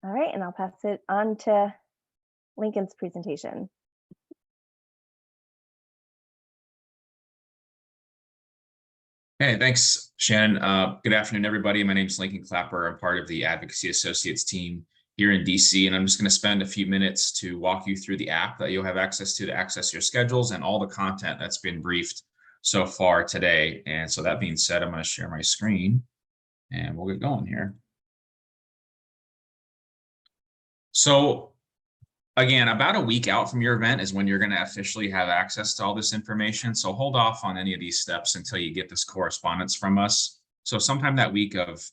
All right, and I'll pass it on to Lincoln's presentation. Hey, thanks, Shannon. Good afternoon, everybody. My name is Lincoln Clapper. I'm part of the Advocacy Associates team here in DC, and I'm just going to spend a few minutes to walk you through the app that you'll have access to access your schedules and all the content that's been briefed so far today. And so that being said, I'm going to share my screen and we'll get going here. So again, about a week out from your event is when you're going to officially have access to all this information. So hold off on any of these steps until you get this correspondence from us. So sometime that week of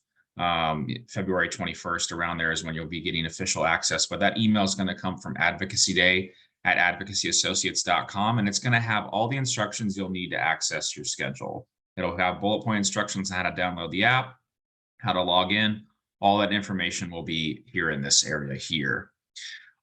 February 21st, around there is when you'll be getting official access. But that email is going to come from Advocacy Day at advocacyassociates.com. And it's going to have all the instructions you'll need to access your schedule. It'll have bullet point instructions on how to download the app, how to log in. All that information will be here in this area here.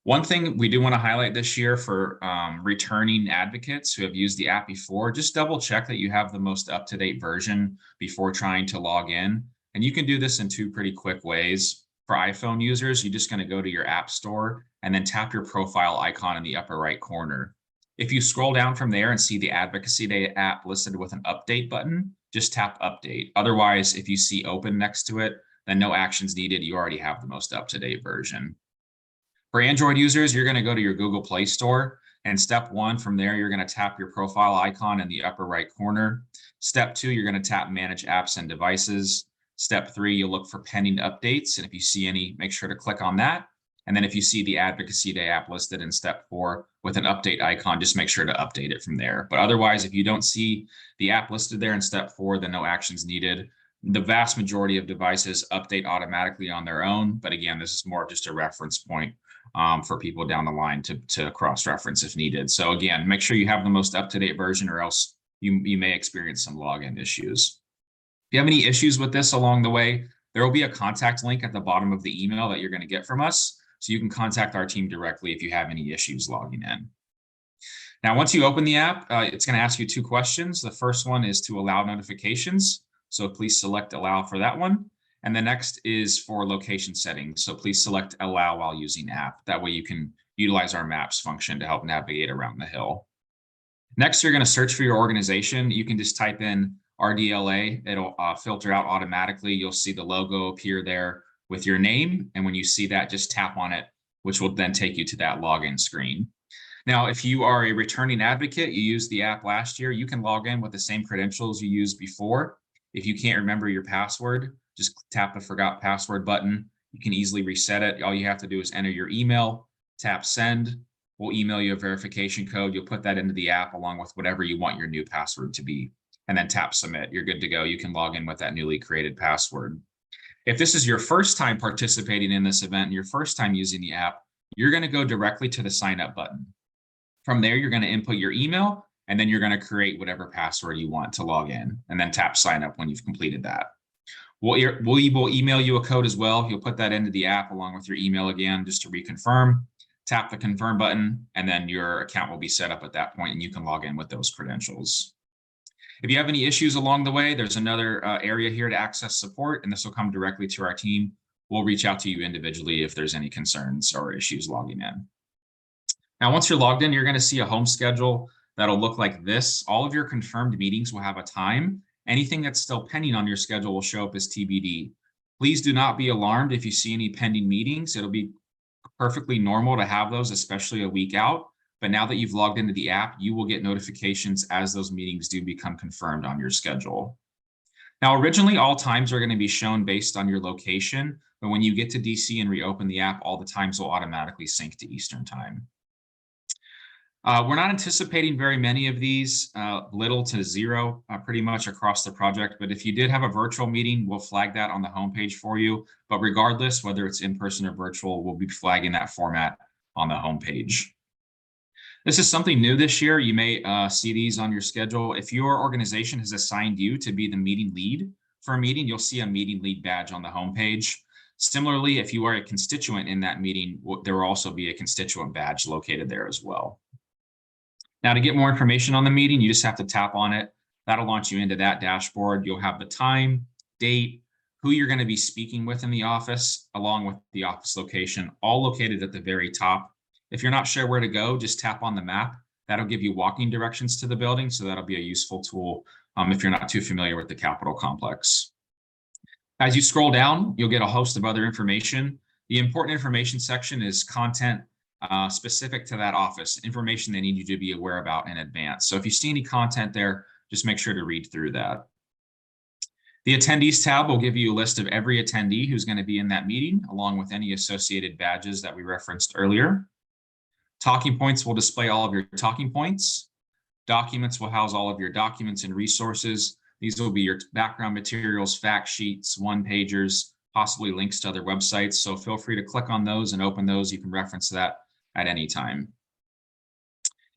One thing we do want to highlight this year for returning advocates who have used the app before, just double check that you have the most up-to-date version before trying to log in. And you can do this in two pretty quick ways. For iPhone users, you're just going to go to your app store and then tap your profile icon in the upper right corner. If you scroll down from there and see the Advocacy Day app listed with an update button, just tap update. Otherwise, if you see open next to it, then no actions needed. You already have the most up-to-date version. For Android users, you're going to go to your Google Play Store, and step one from there, you're going to tap your profile icon in the upper right corner. Step two, you're going to tap Manage Apps and Devices. Step three, you'll look for pending updates, and if you see any, make sure to click on that. And then if you see the Advocacy Day app listed in step four with an update icon, just make sure to update it from there. But otherwise, if you don't see the app listed there in step four, then no actions needed. The vast majority of devices update automatically on their own. But again, this is more just a reference point for people down the line to cross-reference if needed. So again, make sure you have the most up-to-date version, or else you may experience some login issues. If you have any issues with this along the way, there will be a contact link at the bottom of the email that you're going to get from us. So you can contact our team directly if you have any issues logging in. Now, once you open the app, it's going to ask you 2 questions. The first one is to allow notifications. So please select allow for that one. And the next is for location settings. So please select allow while using app. That way you can utilize our maps function to help navigate around the hill. Next, you're going to search for your organization. You can just type in RDLA. It'll filter out automatically. You'll see the logo appear there with your name. And when you see that, just tap on it, which will then take you to that login screen. Now, if you are a returning advocate, you used the app last year, you can log in with the same credentials you used before. If you can't remember your password, just tap the forgot password button. You can easily reset it. All you have to do is enter your email, tap send. We'll email you a verification code. You'll put that into the app along with whatever you want your new password to be, and then tap submit. You're good to go. You can log in with that newly created password. If this is your first time participating in this event and your first time using the app, you're going to go directly to the sign up button. From there, you're going to input your email, and then you're going to create whatever password you want to log in, and then tap sign up when you've completed that. We will email you a code as well. You'll put that into the app along with your email again, just to reconfirm. Tap the confirm button, and then your account will be set up at that point, and you can log in with those credentials. If you have any issues along the way, there's another area here to access support, and this will come directly to our team. We'll reach out to you individually if there's any concerns or issues logging in. Now, once you're logged in, you're going to see a home schedule that'll look like this. All of your confirmed meetings will have a time. Anything that's still pending on your schedule will show up as TBD. Please do not be alarmed if you see any pending meetings. It'll be perfectly normal to have those, especially a week out. But now that you've logged into the app, you will get notifications as those meetings do become confirmed on your schedule. Now, originally, all times are going to be shown based on your location, but when you get to DC and reopen the app, all the times will automatically sync to Eastern Time. We're not anticipating very many of these, little to zero, pretty much across the project. But if you did have a virtual meeting, we'll flag that on the homepage for you. But regardless, whether it's in person or virtual, we'll be flagging that format on the homepage. This is something new this year. You may see these on your schedule. If your organization has assigned you to be the meeting lead for a meeting, you'll see a meeting lead badge on the homepage. Similarly, if you are a constituent in that meeting, there will also be a constituent badge located there as well. Now, to get more information on the meeting, you just have to tap on it. That'll launch you into that dashboard. You'll have the time, date, who you're going to be speaking with in the office, along with the office location, all located at the very top. If you're not sure where to go, just tap on the map. That'll give you walking directions to the building, so that'll be a useful tool if you're not too familiar with the Capitol complex. As you scroll down, you'll get a host of other information. The important information section is content specific to that office, information they need you to be aware about in advance. So if you see any content there, just make sure to read through that. The attendees tab will give you a list of every attendee who's going to be in that meeting, along with any associated badges that we referenced earlier. Talking points will display all of your talking points. Documents will house all of your documents and resources. These will be your background materials, fact sheets, one-pagers, possibly links to other websites. So feel free to click on those and open those. You can reference that at any time.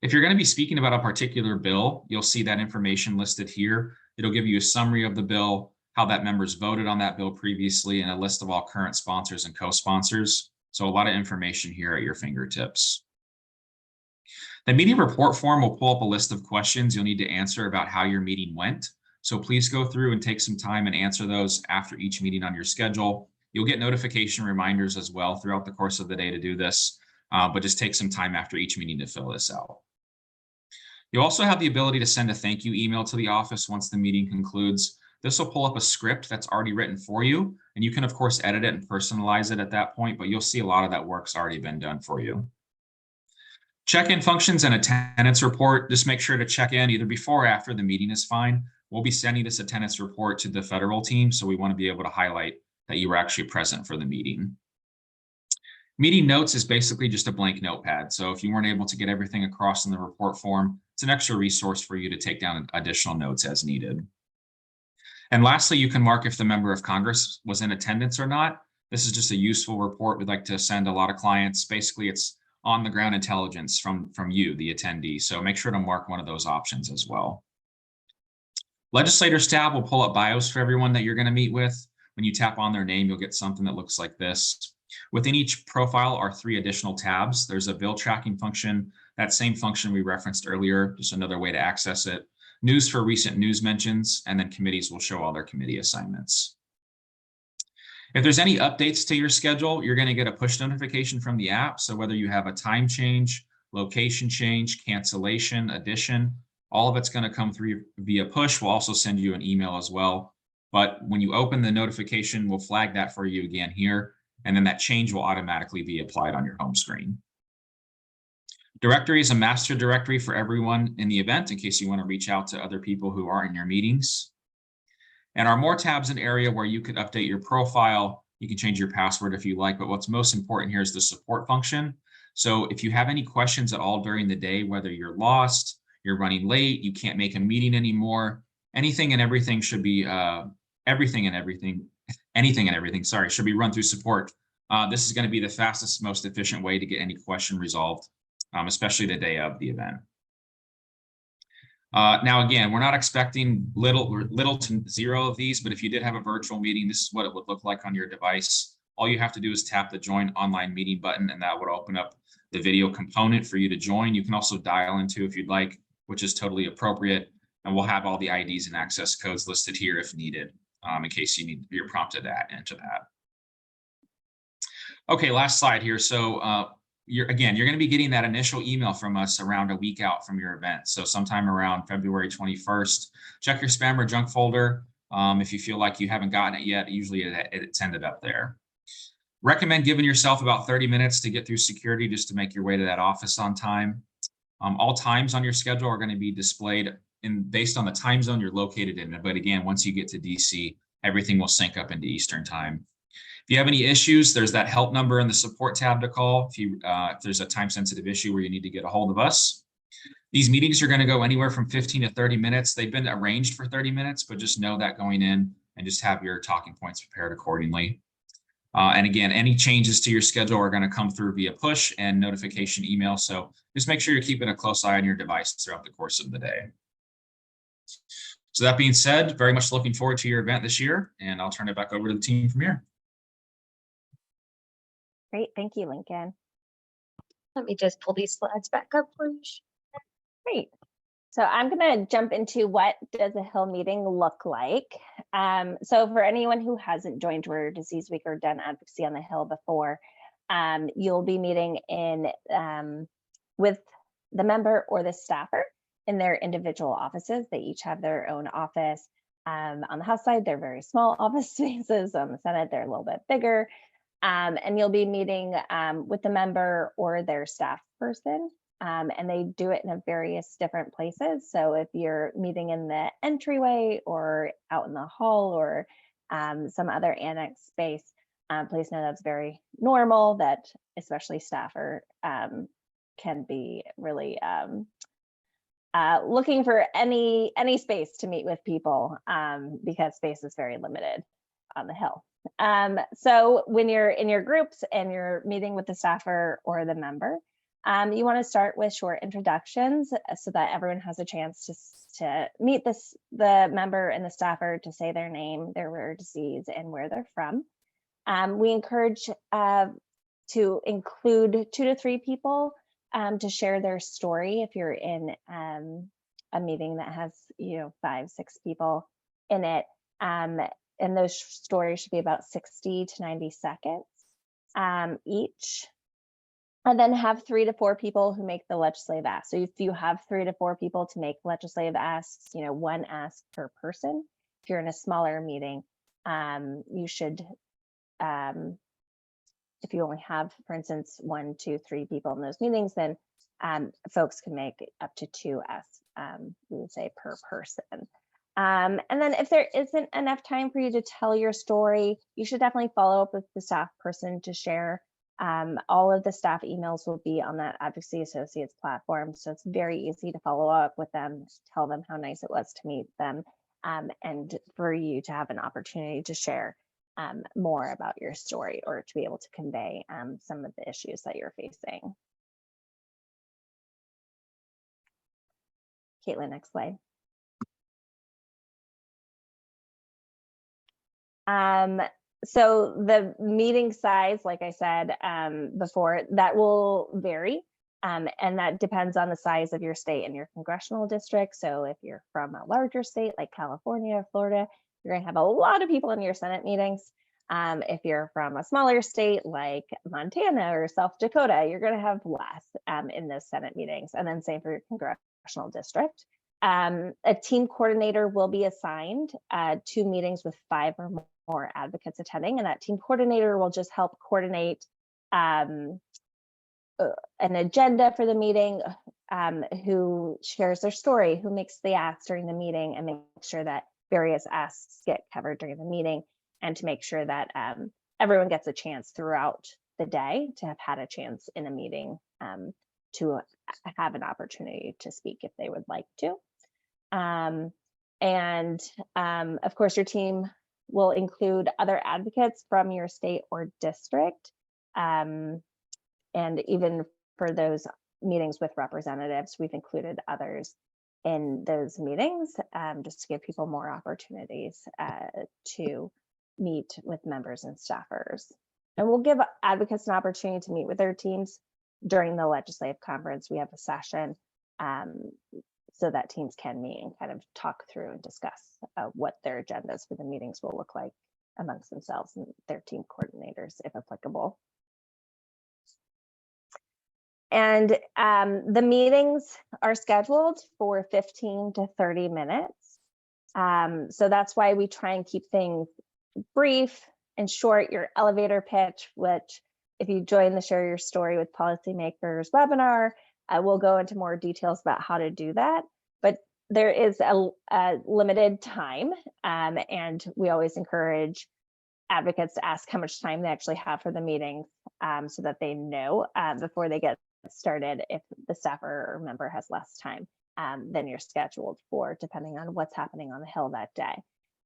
If you're going to be speaking about a particular bill, you'll see that information listed here. It'll give you a summary of the bill, how that members voted on that bill previously, and a list of all current sponsors and co-sponsors. So a lot of information here at your fingertips. The meeting report form will pull up a list of questions you'll need to answer about how your meeting went. So please go through and take some time and answer those after each meeting on your schedule. You'll get notification reminders as well throughout the course of the day to do this, but just take some time after each meeting to fill this out. You'll also have the ability to send a thank you email to the office once the meeting concludes. This will pull up a script that's already written for you, and you can of course edit it and personalize it at that point, but you'll see a lot of that work's already been done for you. Check-in functions and attendance report. Just make sure to check in either before or after the meeting is fine. We'll be sending this attendance report to the federal team, so we want to be able to highlight that you were actually present for the meeting. Meeting notes is basically just a blank notepad. So if you weren't able to get everything across in the report form, it's an extra resource for you to take down additional notes as needed. And lastly, you can mark if the member of Congress was in attendance or not. This is just a useful report we'd like to send a lot of clients. Basically, it's on the ground intelligence from you, the attendee. So make sure to mark one of those options as well. Legislators tab will pull up bios for everyone that you're going to meet with. When you tap on their name, you'll get something that looks like this. Within each profile are 3 additional tabs. There's a bill tracking function, that same function we referenced earlier, just another way to access it. News for recent news mentions, and then committees will show all their committee assignments. If there's any updates to your schedule, you're going to get a push notification from the app. So whether you have a time change, location change, cancellation, addition, all of it's going to come through via push. We'll also send you an email as well. But when you open the notification, we'll flag that for you again here, and then that change will automatically be applied on your home screen. Directory is a master directory for everyone in the event in case you want to reach out to other people who are in your meetings. And our more tabs an area where you could update your profile. You can change your password if you like, but what's most important here is the support function. So if you have any questions at all during the day, whether you're lost, you're running late, you can't make a meeting anymore, anything and everything should be anything and everything, sorry, should be run through support. This is going to be the fastest, most efficient way to get any question resolved, especially the day of the event. Now, again, we're not expecting little to zero of these, but if you did have a virtual meeting, this is what it would look like on your device. All you have to do is tap the join online meeting button, and that would open up the video component for you to join. You can also dial into if you'd like, which is totally appropriate. And we'll have all the IDs and access codes listed here if needed, in case you're prompted to enter that. Okay, last slide here. So you're going to be getting that initial email from us around a week out from your event. So sometime around February 21st, check your spam or junk folder. If you feel like you haven't gotten it yet, usually it's ended up there. Recommend giving yourself about 30 minutes to get through security just to make your way to that office on time. All times on your schedule are going to be displayed based on the time zone you're located in. But again, once you get to DC, everything will sync up into Eastern time. If you have any issues, there's that help number in the support tab to call if there's a time-sensitive issue where you need to get a hold of us. These meetings are going to go anywhere from 15 to 30 minutes. They've been arranged for 30 minutes, but just know that going in and just have your talking points prepared accordingly. And again, any changes to your schedule are going to come through via push and notification email. So just make sure you're keeping a close eye on your device throughout the course of the day. So that being said, very much looking forward to your event this year, and I'll turn it back over to the team from here. Great, thank you, Lincoln. Let me just pull these slides back up, please. Great. So I'm going to jump into what does a Hill meeting look like. So for anyone who hasn't joined Rare Disease Week or done advocacy on the Hill before, you'll be meeting with the member or the staffer in their individual offices. They each have their own office. On the House side, they're very small office spaces. On the Senate, they're a little bit bigger. And you'll be meeting with the member or their staff person. And they do it in various different places. So if you're meeting in the entryway or out in the hall or some other annex space, please know that's very normal, that especially staffer can be really looking for any space to meet with people because space is very limited on the Hill. So when you're in your groups and you're meeting with the staffer or the member, you want to start with short introductions so that everyone has a chance to meet the member and the staffer, to say their name, their rare disease, and where they're from. We encourage to include 2 to 3 people to share their story. If you're in a meeting that has 5, 6 people in it, and those stories should be about 60 to 90 seconds each. And then have 3 to 4 people who make the legislative ask. So if you have 3 to 4 people to make legislative asks, 1 ask per person. If you're in a smaller meeting, you should, if you only have, for instance, 1, 2, 3 people in those meetings, then folks can make up to 2 asks, we would say, per person. And then if there isn't enough time for you to tell your story, you should definitely follow up with the staff person to share. All of the staff emails will be on that Advocacy Associates platform. So it's very easy to follow up with them, tell them how nice it was to meet them. and for you to have an opportunity to share more about your story or to be able to convey some of the issues that you're facing. Caitlin, next slide. So the meeting size, like I said before, that will vary. And that depends on the size of your state and your congressional district. So if you're from a larger state like California or Florida, you're gonna have a lot of people in your Senate meetings. If you're from a smaller state like Montana or South Dakota, you're gonna have less in those Senate meetings. And then same for your congressional district. A team coordinator will be assigned to meetings with 5 or more advocates attending, and that team coordinator will just help coordinate an agenda for the meeting, who shares their story, who makes the asks during the meeting, and make sure that various asks get covered during the meeting, and to make sure that everyone gets a chance throughout the day to have had a chance in a meeting to have an opportunity to speak if they would like to. Of course, your team will include other advocates from your state or district. And even for those meetings with representatives, we've included others in those meetings just to give people more opportunities to meet with members and staffers. And we'll give advocates an opportunity to meet with their teams during the legislative conference. We have a session so that teams can meet and kind of talk through and discuss what their agendas for the meetings will look like amongst themselves and their team coordinators, if applicable. And the meetings are scheduled for 15 to 30 minutes. So that's why we try and keep things brief and short. Your elevator pitch, which if you join the Share Your Story with Policymakers webinar, we'll go into more details about how to do that. But there is a limited time, and we always encourage advocates to ask how much time they actually have for the meeting, so that they know before they get started if the staffer or member has less time than you're scheduled for, depending on what's happening on the Hill that day.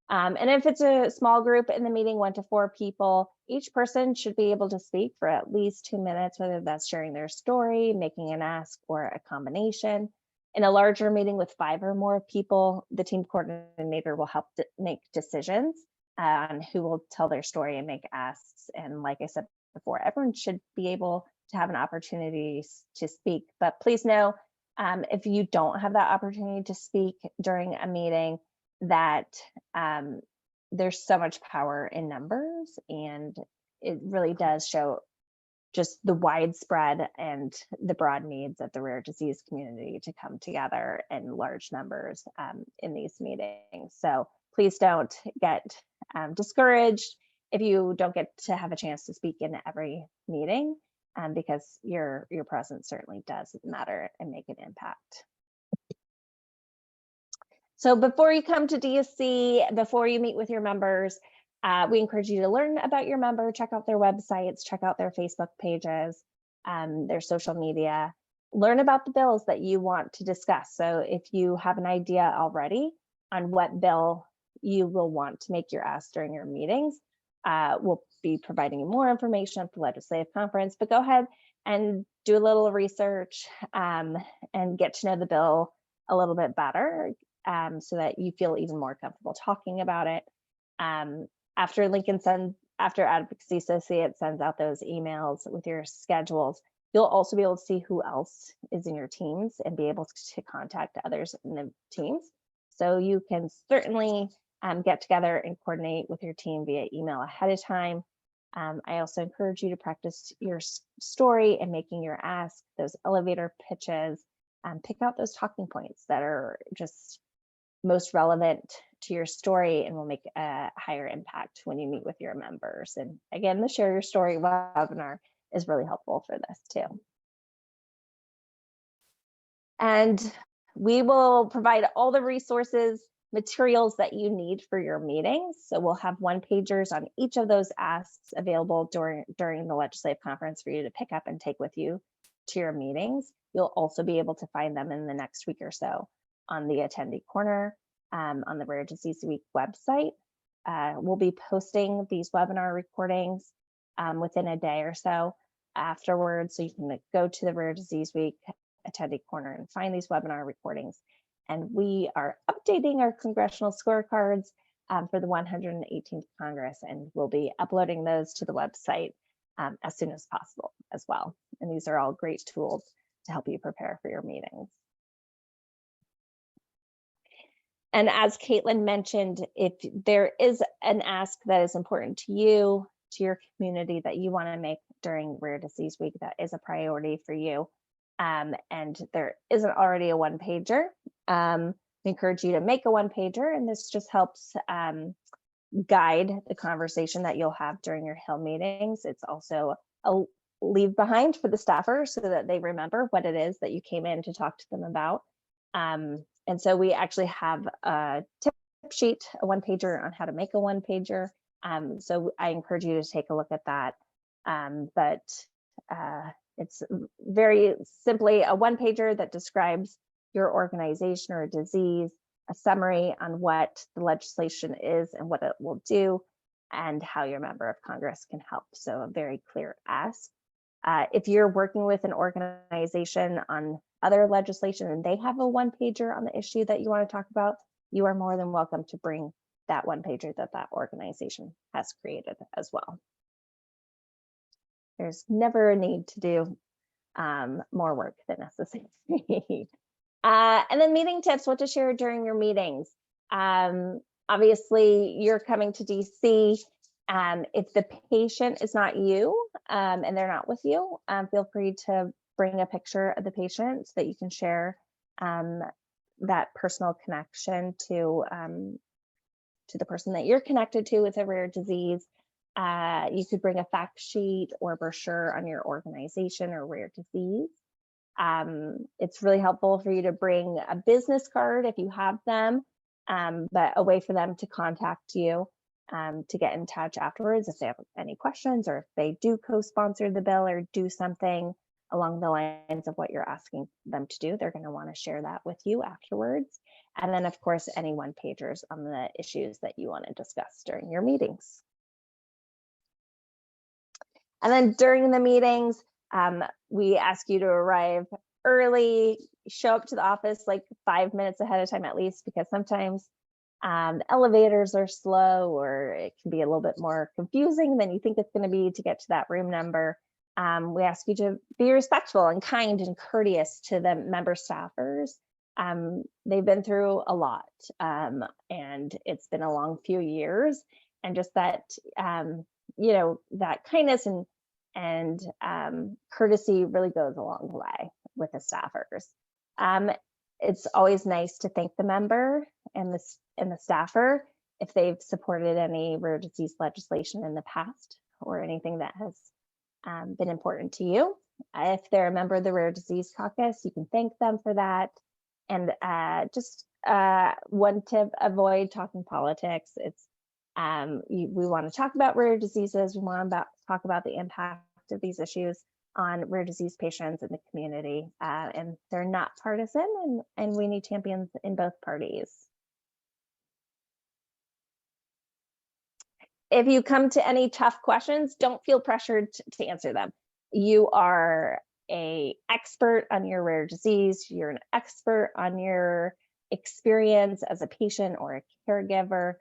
And if it's a small group in the meeting, 1 to 4 people, each person should be able to speak for at least 2 minutes, whether that's sharing their story, making an ask, or a combination. In a larger meeting with 5 or more people, the team coordinator will help make decisions on who will tell their story and make asks. And like I said before, everyone should be able to have an opportunity to speak. But please know, if you don't have that opportunity to speak during a meeting, that there's so much power in numbers, and it really does show just the widespread and the broad needs of the rare disease community to come together in large numbers in these meetings. So please don't get discouraged if you don't get to have a chance to speak in every meeting, because your presence certainly does matter and make an impact. So before you come to DSC, before you meet with your members, we encourage you to learn about your member, check out their websites, check out their Facebook pages, their social media, learn about the bills that you want to discuss. So if you have an idea already on what bill you will want to make your ask during your meetings, we'll be providing you more information at the legislative conference, but go ahead and do a little research and get to know the bill a little bit better, so that you feel even more comfortable talking about it. After Advocacy Associates sends out those emails with your schedules, you'll also be able to see who else is in your teams and be able to contact others in the teams. So you can certainly get together and coordinate with your team via email ahead of time. I also encourage you to practice your story and making your ask, those elevator pitches, pick out those talking points that are just most relevant to your story and will make a higher impact when you meet with your members. And again, the Share Your Story webinar is really helpful for this too. And we will provide all the resources, materials that you need for your meetings. So we'll have one-pagers on each of those asks available during the legislative conference for you to pick up and take with you to your meetings. You'll also be able to find them in the next week or so on the attendee corner. on the Rare Disease Week website. We'll be posting these webinar recordings within a day or so afterwards. So you can go to the Rare Disease Week attendee corner and find these webinar recordings. And we are updating our congressional scorecards for the 118th Congress, and we'll be uploading those to the website as soon as possible as well. And these are all great tools to help you prepare for your meetings. And as Caitlin mentioned, if there is an ask that is important to you, to your community, that you want to make during Rare Disease Week, that is a priority for you, and there isn't already a one-pager, we encourage you to make a one-pager, and this just helps guide the conversation that you'll have during your Hill meetings. It's also a leave behind for the staffers so that they remember what it is that you came in to talk to them about. And so we actually have a tip sheet, a one-pager on how to make a one-pager. So I encourage you to take a look at that. It's very simply a one-pager that describes your organization or disease, a summary on what the legislation is and what it will do, and how your member of Congress can help. So a very clear ask. If you're working with an organization on other legislation and they have a one-pager on the issue that you want to talk about, you are more than welcome to bring that one-pager that that organization has created as well. There's never a need to do more work than necessary. And then meeting tips, what to share during your meetings. Obviously, you're coming to DC. If the patient is not you and they're not with you, feel free to bring a picture of the patient so that you can share that personal connection to the person that you're connected to with a rare disease. You could bring a fact sheet or brochure on your organization or rare disease. It's really helpful for you to bring a business card if you have them, but a way for them to contact you to get in touch afterwards if they have any questions, or if they do co-sponsor the bill or do something along the lines of what you're asking them to do, they're going to want to share that with you afterwards. And then, of course, any one-pagers on the issues that you want to discuss during your meetings. And then during the meetings, we ask you to arrive early, show up to the office like 5 minutes ahead of time at least, because sometimes the elevators are slow, or it can be a little bit more confusing than you think it's going to be to get to that room number. We ask you to be respectful and kind and courteous to the member staffers. They've been through a lot, and it's been a long few years, and just that, you know, that kindness and courtesy really goes a long way with the staffers. It's always nice to thank the member and the staffer if they've supported any rare disease legislation in the past or anything that has been important to you. If they're a member of the Rare Disease Caucus, you can thank them for that. And just one tip: avoid talking politics. It's we want to talk about rare diseases. We want to talk about the impact of these issues on rare disease patients in the community, and they're not partisan, and we need champions in both parties. If you come to any tough questions, don't feel pressured to answer them. You are an expert on your rare disease. You're an expert on your experience as a patient or a caregiver.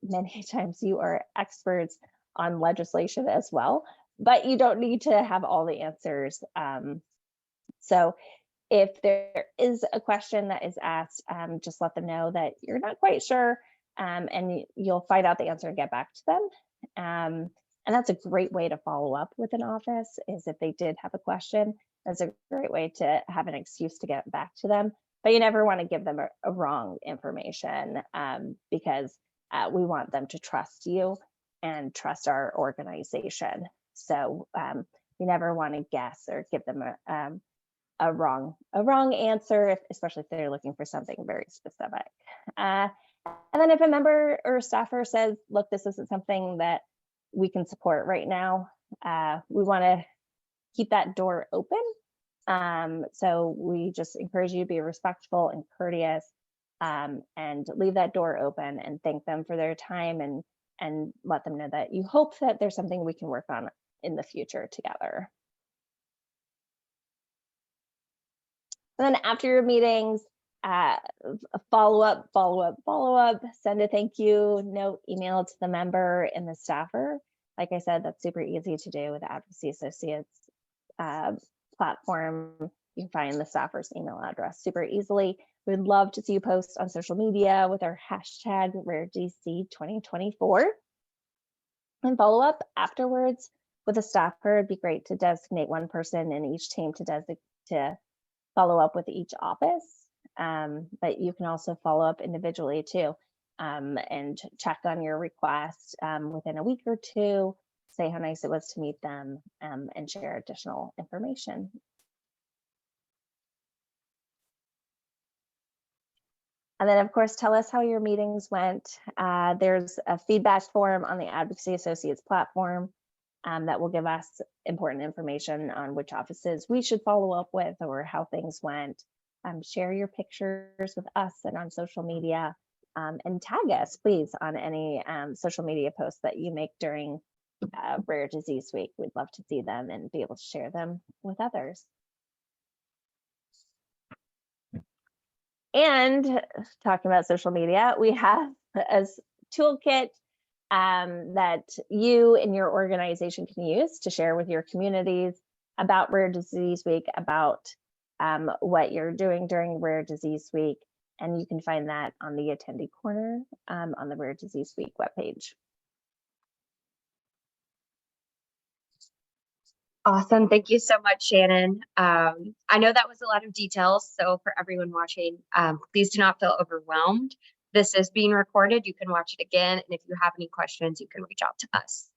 Many times you are experts on legislation as well, but you don't need to have all the answers. So if there is a question that is asked, just let them know that you're not quite sure, and you'll find out the answer and get back to them. And that's a great way to follow up with an office, is if they did have a question. That's a great way to have an excuse to get back to them. But you never want to give them a wrong information, because we want them to trust you and trust our organization. So you never want to guess or give them a wrong answer, especially if they're looking for something very specific. And then if a member or staffer says, look, this isn't something that we can support right now, we want to keep that door open. So we just encourage you to be respectful and courteous, and leave that door open and thank them for their time and let them know that you hope that there's something we can work on in the future together. And then after your meetings, follow up, send a thank you note, email to the member and the staffer. Like I said, that's super easy to do with the Advocacy Associates platform. You can find the staffer's email address super easily. We'd love to see you post on social media with our hashtag RareDC2024 and follow up afterwards with a staffer. It'd be great to designate one person in each team to follow up with each office. But you can also follow up individually too, and check on your request within a week or two, say how nice it was to meet them, and share additional information. And then of course, tell us how your meetings went. There's a feedback form on the Advocacy Associates platform that will give us important information on which offices we should follow up with or how things went. Share your pictures with us and on social media, and tag us please on any social media posts that you make during Rare Disease Week. We'd love to see them and be able to share them with others. And talking about social media, we have a toolkit that you and your organization can use to share with your communities about Rare Disease Week, about what you're doing during Rare Disease Week. And you can find that on the attendee corner on the Rare Disease Week webpage. Awesome. Thank you so much, Shannon. I know that was a lot of details. So for everyone watching, please do not feel overwhelmed. This is being recorded. You can watch it again. And if you have any questions, you can reach out to us.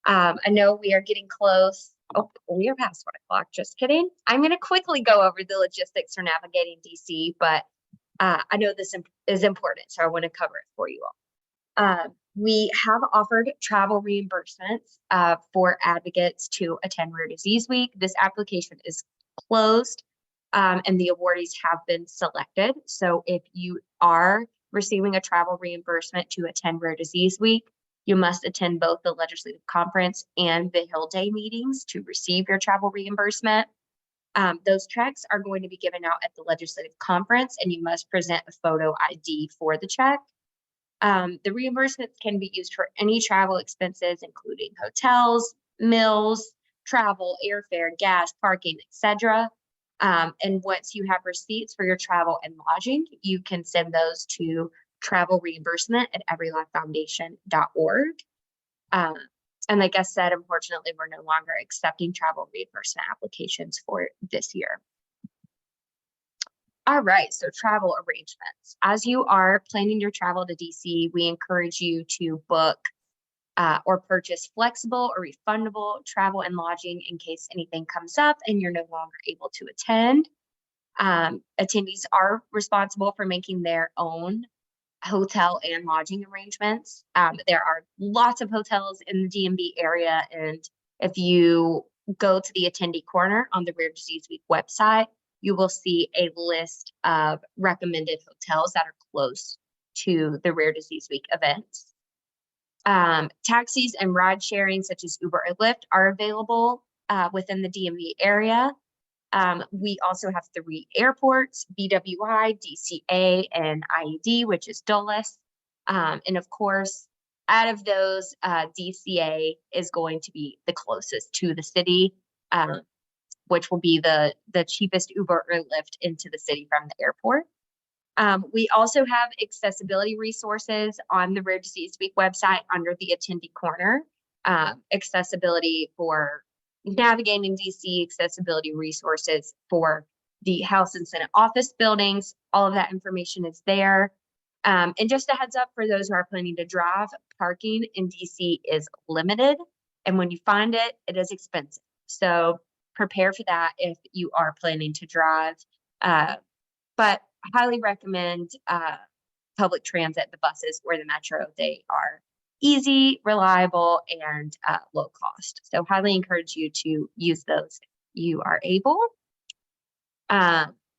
I know we are getting close. Oh, we are past 1 o'clock. Just kidding. I'm going to quickly go over the logistics for navigating DC, but I know this is important, so I want to cover it for you all. We have offered travel reimbursements for advocates to attend Rare Disease Week. This application is closed and the awardees have been selected. So if you are receiving a travel reimbursement to attend Rare Disease Week, you must attend both the Legislative Conference and the Hill Day meetings to receive your travel reimbursement. Those checks are going to be given out at the Legislative Conference, and you must present a photo ID for the check. The reimbursements can be used for any travel expenses, including hotels, meals, travel, airfare, gas, parking, etc. And once you have receipts for your travel and lodging, you can send those to travelreimbursement@everylifefoundation.org. And like I said, unfortunately, we're no longer accepting travel reimbursement applications for this year. All right, so travel arrangements. As you are planning your travel to DC, we encourage you to book or purchase flexible or refundable travel and lodging in case anything comes up and you're no longer able to attend. Attendees are responsible for making their own hotel and lodging arrangements. There are lots of hotels in the DMV area, and if you go to the attendee corner on the Rare Disease Week website, you will see a list of recommended hotels that are close to the Rare Disease Week events. Taxis and ride sharing such as Uber or Lyft are available within the DMV area. We also have 3 airports, BWI, DCA, and IED, which is Dulles. And of course, out of those, DCA is going to be the closest to the city, which will be the cheapest Uber or Lyft into the city from the airport. We also have accessibility resources on the Rare Disease Week website under the attendee corner. Accessibility for navigating DC, accessibility resources for the House and Senate office buildings. All of that information is there. And just a heads up for those who are planning to drive, parking in DC is limited. And when you find it, it is expensive. So prepare for that if you are planning to drive. But highly recommend public transit, the buses or the metro. They are easy, reliable, and low cost. So highly encourage you to use those if you are able.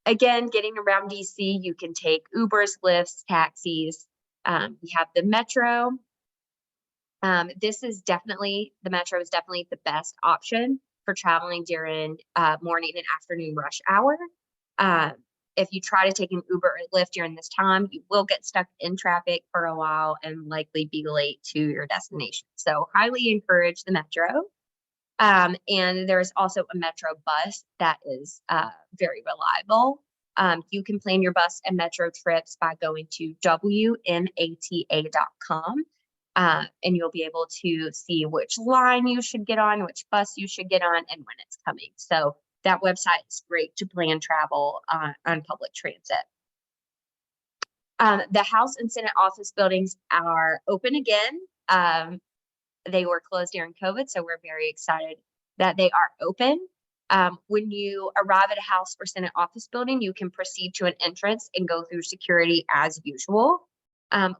Again, getting around DC, you can take Ubers, Lyfts, taxis. You have the Metro. The Metro is definitely the best option for traveling during morning and afternoon rush hour. If you try to take an Uber or Lyft during this time, you will get stuck in traffic for a while and likely be late to your destination. So highly encourage the Metro. And there's also a Metro bus that is very reliable. You can plan your bus and Metro trips by going to WNATA.com. And you'll be able to see which line you should get on, which bus you should get on, and when it's coming. So that website is great to plan travel on public transit. The House and Senate office buildings are open again. They were closed during COVID, so we're very excited that they are open. When you arrive at a House or Senate office building, you can proceed to an entrance and go through security as usual.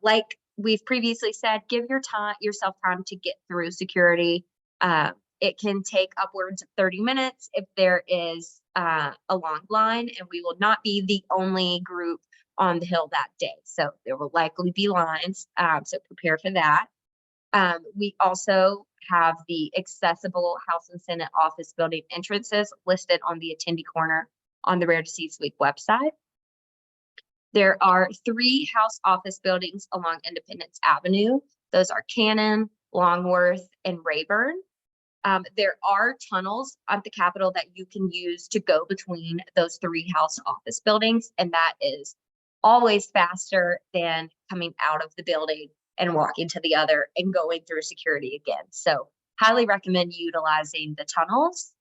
Like we've previously said, give yourself time to get through security. It can take upwards of 30 minutes if there is a long line, and we will not be the only group on the Hill that day. So there will likely be lines, so prepare for that. We also have the accessible House and Senate office building entrances listed on the attendee corner on the Rare Disease Week website. There are 3 House office buildings along Independence Avenue. Those are Cannon, Longworth, and Rayburn. There are tunnels at the Capitol that you can use to go between those 3 House office buildings, and that is always faster than coming out of the building and walking to the other and going through security again. So highly recommend utilizing the tunnels.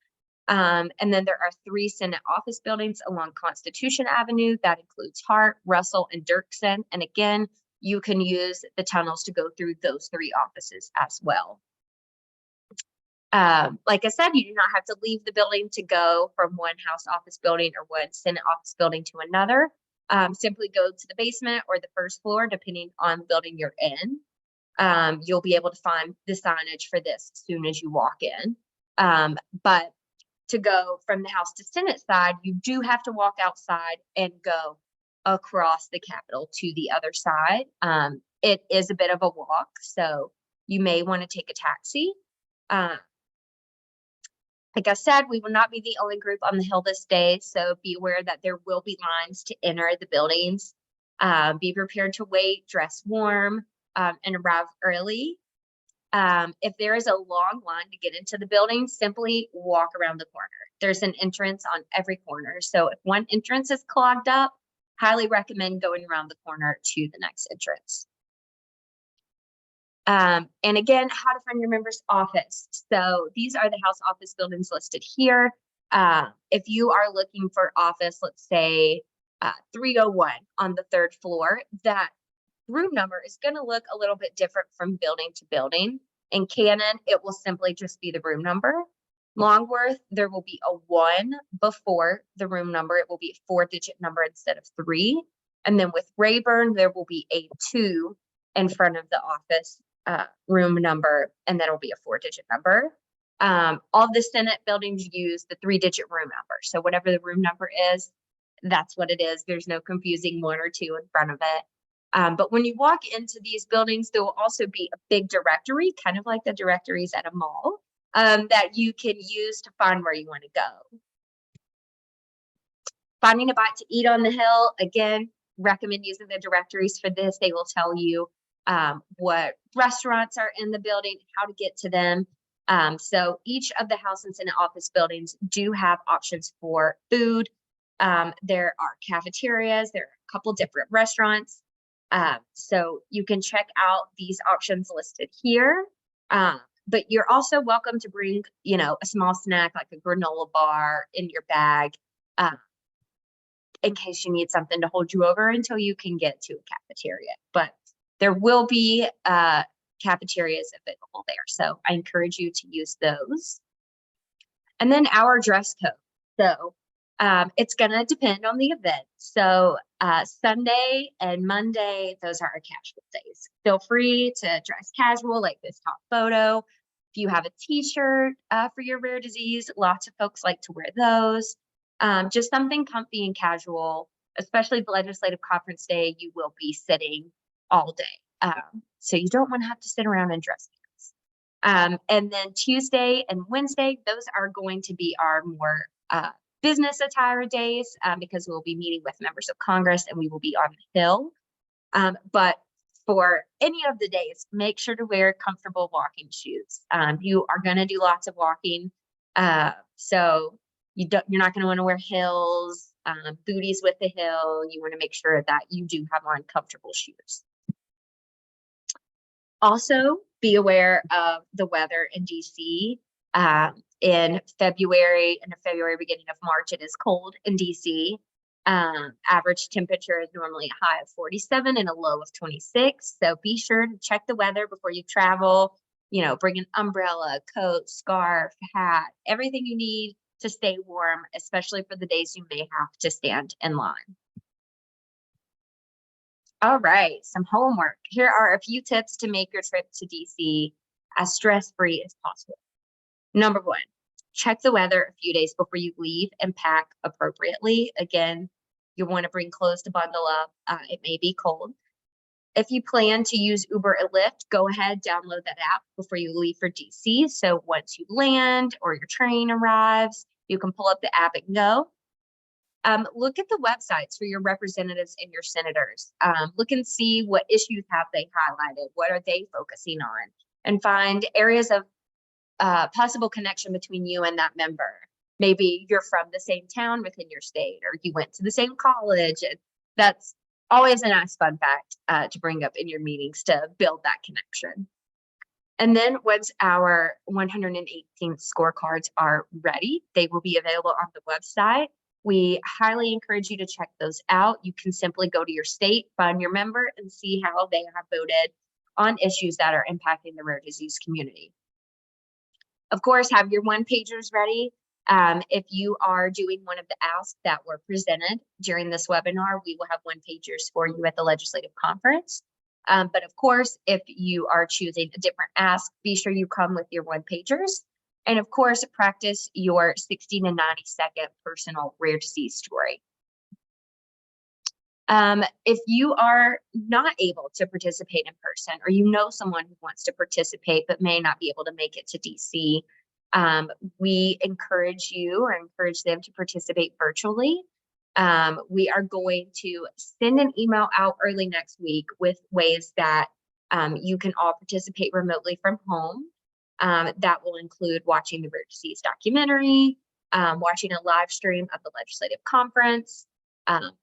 And then there are 3 Senate office buildings along Constitution Avenue. That includes Hart, Russell, and Dirksen. And again, you can use the tunnels to go through those 3 offices as well. Like I said, you do not have to leave the building to go from one House office building or one Senate office building to another. Simply go to the basement or the first floor, depending on the building you're in. You'll be able to find the signage for this as soon as you walk in. But to go from the House to Senate side, you do have to walk outside and go across the Capitol to the other side. It is a bit of a walk, so you may want to take a taxi. Like I said, we will not be the only group on the Hill this day, so be aware that there will be lines to enter the buildings. Be prepared to wait, dress warm, and arrive early. If there is a long line to get into the building, simply walk around the corner. There's an entrance on every corner. So if one entrance is clogged up, highly recommend going around the corner to the next entrance. And again, how to find your member's office. So these are the House office buildings listed here. If you are looking for office, let's say 301 on the 3rd floor, that room number is going to look a little bit different from building to building. In Cannon, it will simply just be the room number. Longworth, there will be a 1 before the room number. It will be a 4-digit number instead of 3. And then with Rayburn, there will be a 2 in front of the office room number, and that'll be a 4-digit number. All the Senate buildings use the 3-digit room number. So whatever the room number is, that's what it is. There's no confusing 1 or 2 in front of it. But when you walk into these buildings, there will also be a big directory, kind of like the directories at a mall, that you can use to find where you want to go. Finding a bite to eat on the Hill, again, recommend using the directories for this. They will tell you what restaurants are in the building, how to get to them. So each of the House and Senate office buildings do have options for food. There are cafeterias, there are a couple different restaurants. So you can check out these options listed here. But you're also welcome to bring, a small snack like a granola bar in your bag in case you need something to hold you over until you can get to a cafeteria. But there will be cafeterias available there. So I encourage you to use those. And then our dress code. So it's going to depend on the event. So Sunday and Monday, those are our casual days. Feel free to dress casual like this top photo. If you have a t-shirt for your rare disease, lots of folks like to wear those. Just something comfy and casual, especially the legislative conference day. You will be sitting all day. So you don't want to have to sit around in dress pants. And then Tuesday and Wednesday, those are going to be our more business attire days because we'll be meeting with members of Congress and we will be on the Hill. But for any of the days, make sure to wear comfortable walking shoes. You are going to do lots of walking. So you're not going to want to wear heels, booties with the heel. You want to make sure that you do have on comfortable shoes. Also, be aware of the weather in DC. In February, beginning of March, it is cold in DC. Average temperature is normally a high of 47 and a low of 26. So be sure to check the weather before you travel. You know, bring an umbrella, coat, scarf, hat, everything you need to stay warm, especially for the days you may have to stand in line. All right, some homework. Here are a few tips to make your trip to DC as stress-free as possible. Number one, check the weather a few days before you leave and pack appropriately. Again, you'll want to bring clothes to bundle up. It may be cold. If you plan to use Uber or Lyft, go ahead, download that app before you leave for DC. So once you land or your train arrives, you can pull up the app and go. Look at the websites for your representatives and your senators. Look and see what issues have they highlighted. What are they focusing on? And find areas of possible connection between you and that member. Maybe you're from the same town within your state, or you went to the same college. That's always a nice fun fact to bring up in your meetings to build that connection. And then once our 118th scorecards are ready, they will be available on the website. We highly encourage you to check those out. You can simply go to your state, find your member, and see how they have voted on issues that are impacting the rare disease community. Of course, have your one-pagers ready. If you are doing one of the asks that were presented during this webinar, we will have one-pagers for you at the legislative conference. But of course, if you are choosing a different ask, be sure you come with your one-pagers. And of course, practice your 60 to 90-second personal rare disease story. If you are not able to participate in person, or you know someone who wants to participate but may not be able to make it to DC, we encourage you or encourage them to participate virtually. We are going to send an email out early next week with ways that you can all participate remotely from home. That will include watching the rare disease documentary, watching a live stream of the legislative conference.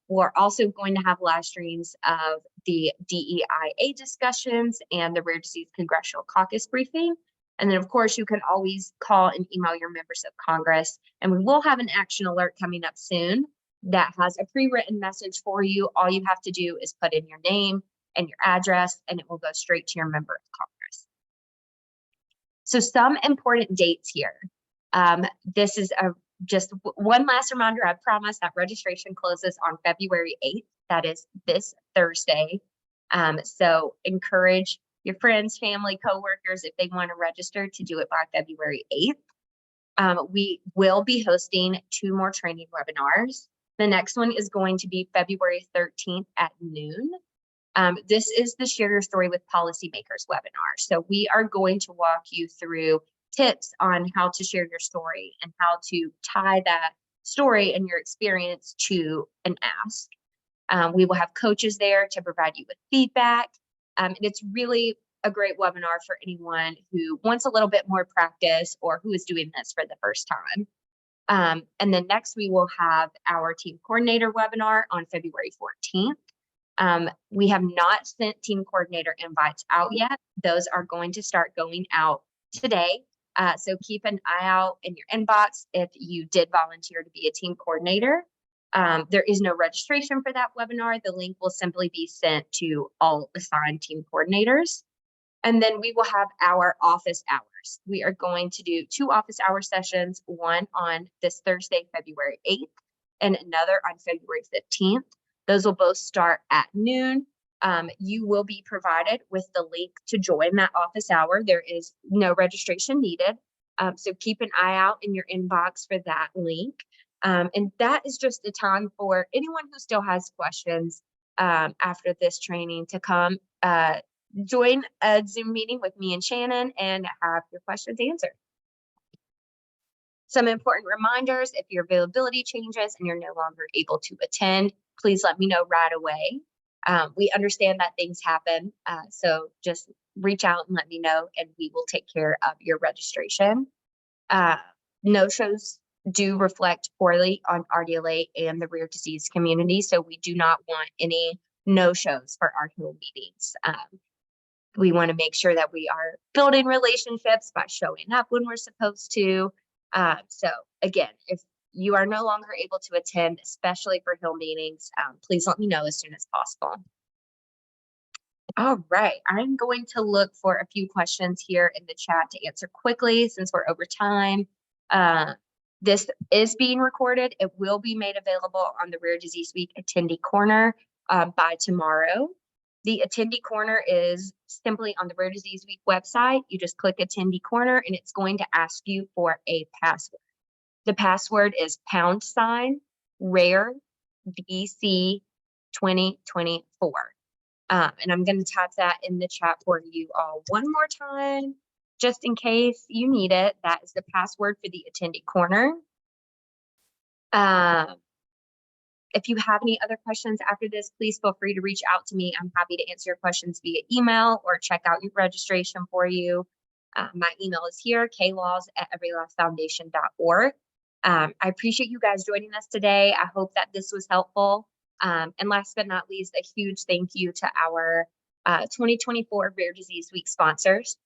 We're also going to have live streams of the DEIA discussions and the Rare Disease Congressional Caucus briefing. And then, of course, you can always call and email your members of Congress. And we will have an action alert coming up soon that has a pre-written message for you. All you have to do is put in your name and your address, and it will go straight to your member of Congress. So some important dates here. This is just one last reminder. I promise that registration closes on February 8th. That is this Thursday. So encourage your friends, family, coworkers, if they want to register, to do it by February 8th. We will be hosting 2 more training webinars. The next one is going to be February 13th at noon. This is the Share Your Story with Policymakers webinar. So we are going to walk you through tips on how to share your story and how to tie that story and your experience to an ask. We will have coaches there to provide you with feedback. And it's really a great webinar for anyone who wants a little bit more practice or who is doing this for the first time. And then next we will have our team coordinator webinar on February 14th. We have not sent team coordinator invites out yet. Those are going to start going out today. So keep an eye out in your inbox if you did volunteer to be a team coordinator. There is no registration for that webinar. The link will simply be sent to all assigned team coordinators. And then we will have our office hours. We are going to do 2 office hour sessions, one on this Thursday, February 8th, and another on February 15th. Those will both start at noon. You will be provided with the link to join that office hour. There is no registration needed. So keep an eye out in your inbox for that link. And that is just a time for anyone who still has questions after this training to come join a Zoom meeting with me and Shannon and have your questions answered. Some important reminders: if your availability changes and you're no longer able to attend, please let me know right away. We understand that things happen, so just reach out and let me know, and we will take care of your registration. No-shows do reflect poorly on RDLA and the rare disease community, so we do not want any no-shows for our Hill meetings. We want to make sure that we are building relationships by showing up when we're supposed to. So again, if you are no longer able to attend, especially for Hill meetings, please let me know as soon as possible. All right, I'm going to look for a few questions here in the chat to answer quickly since we're over time. This is being recorded. It will be made available on the Rare Disease Week Attendee Corner by tomorrow. The Attendee Corner is simply on the Rare Disease Week website. You just click Attendee Corner and it's going to ask you for a password. The password is #rare DC 2024. And I'm going to type that in the chat for you all one more time, just in case you need it. That is the password for the Attendee Corner. If you have any other questions after this, please feel free to reach out to me. I'm happy to answer your questions via email or check out your registration for you. My email is here, klaws@everylifefoundation.org. I appreciate you guys joining us today. I hope that this was helpful. And last but not least, a huge thank you to our 2024 Rare Disease Week sponsors.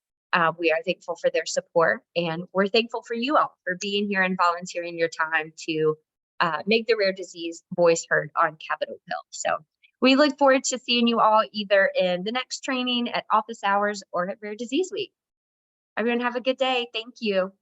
We are thankful for their support, and we're thankful for you all for being here and volunteering your time to make the rare disease voice heard on Capitol Hill. So we look forward to seeing you all either in the next training, at office hours, or at Rare Disease Week. Everyone have a good day. Thank you.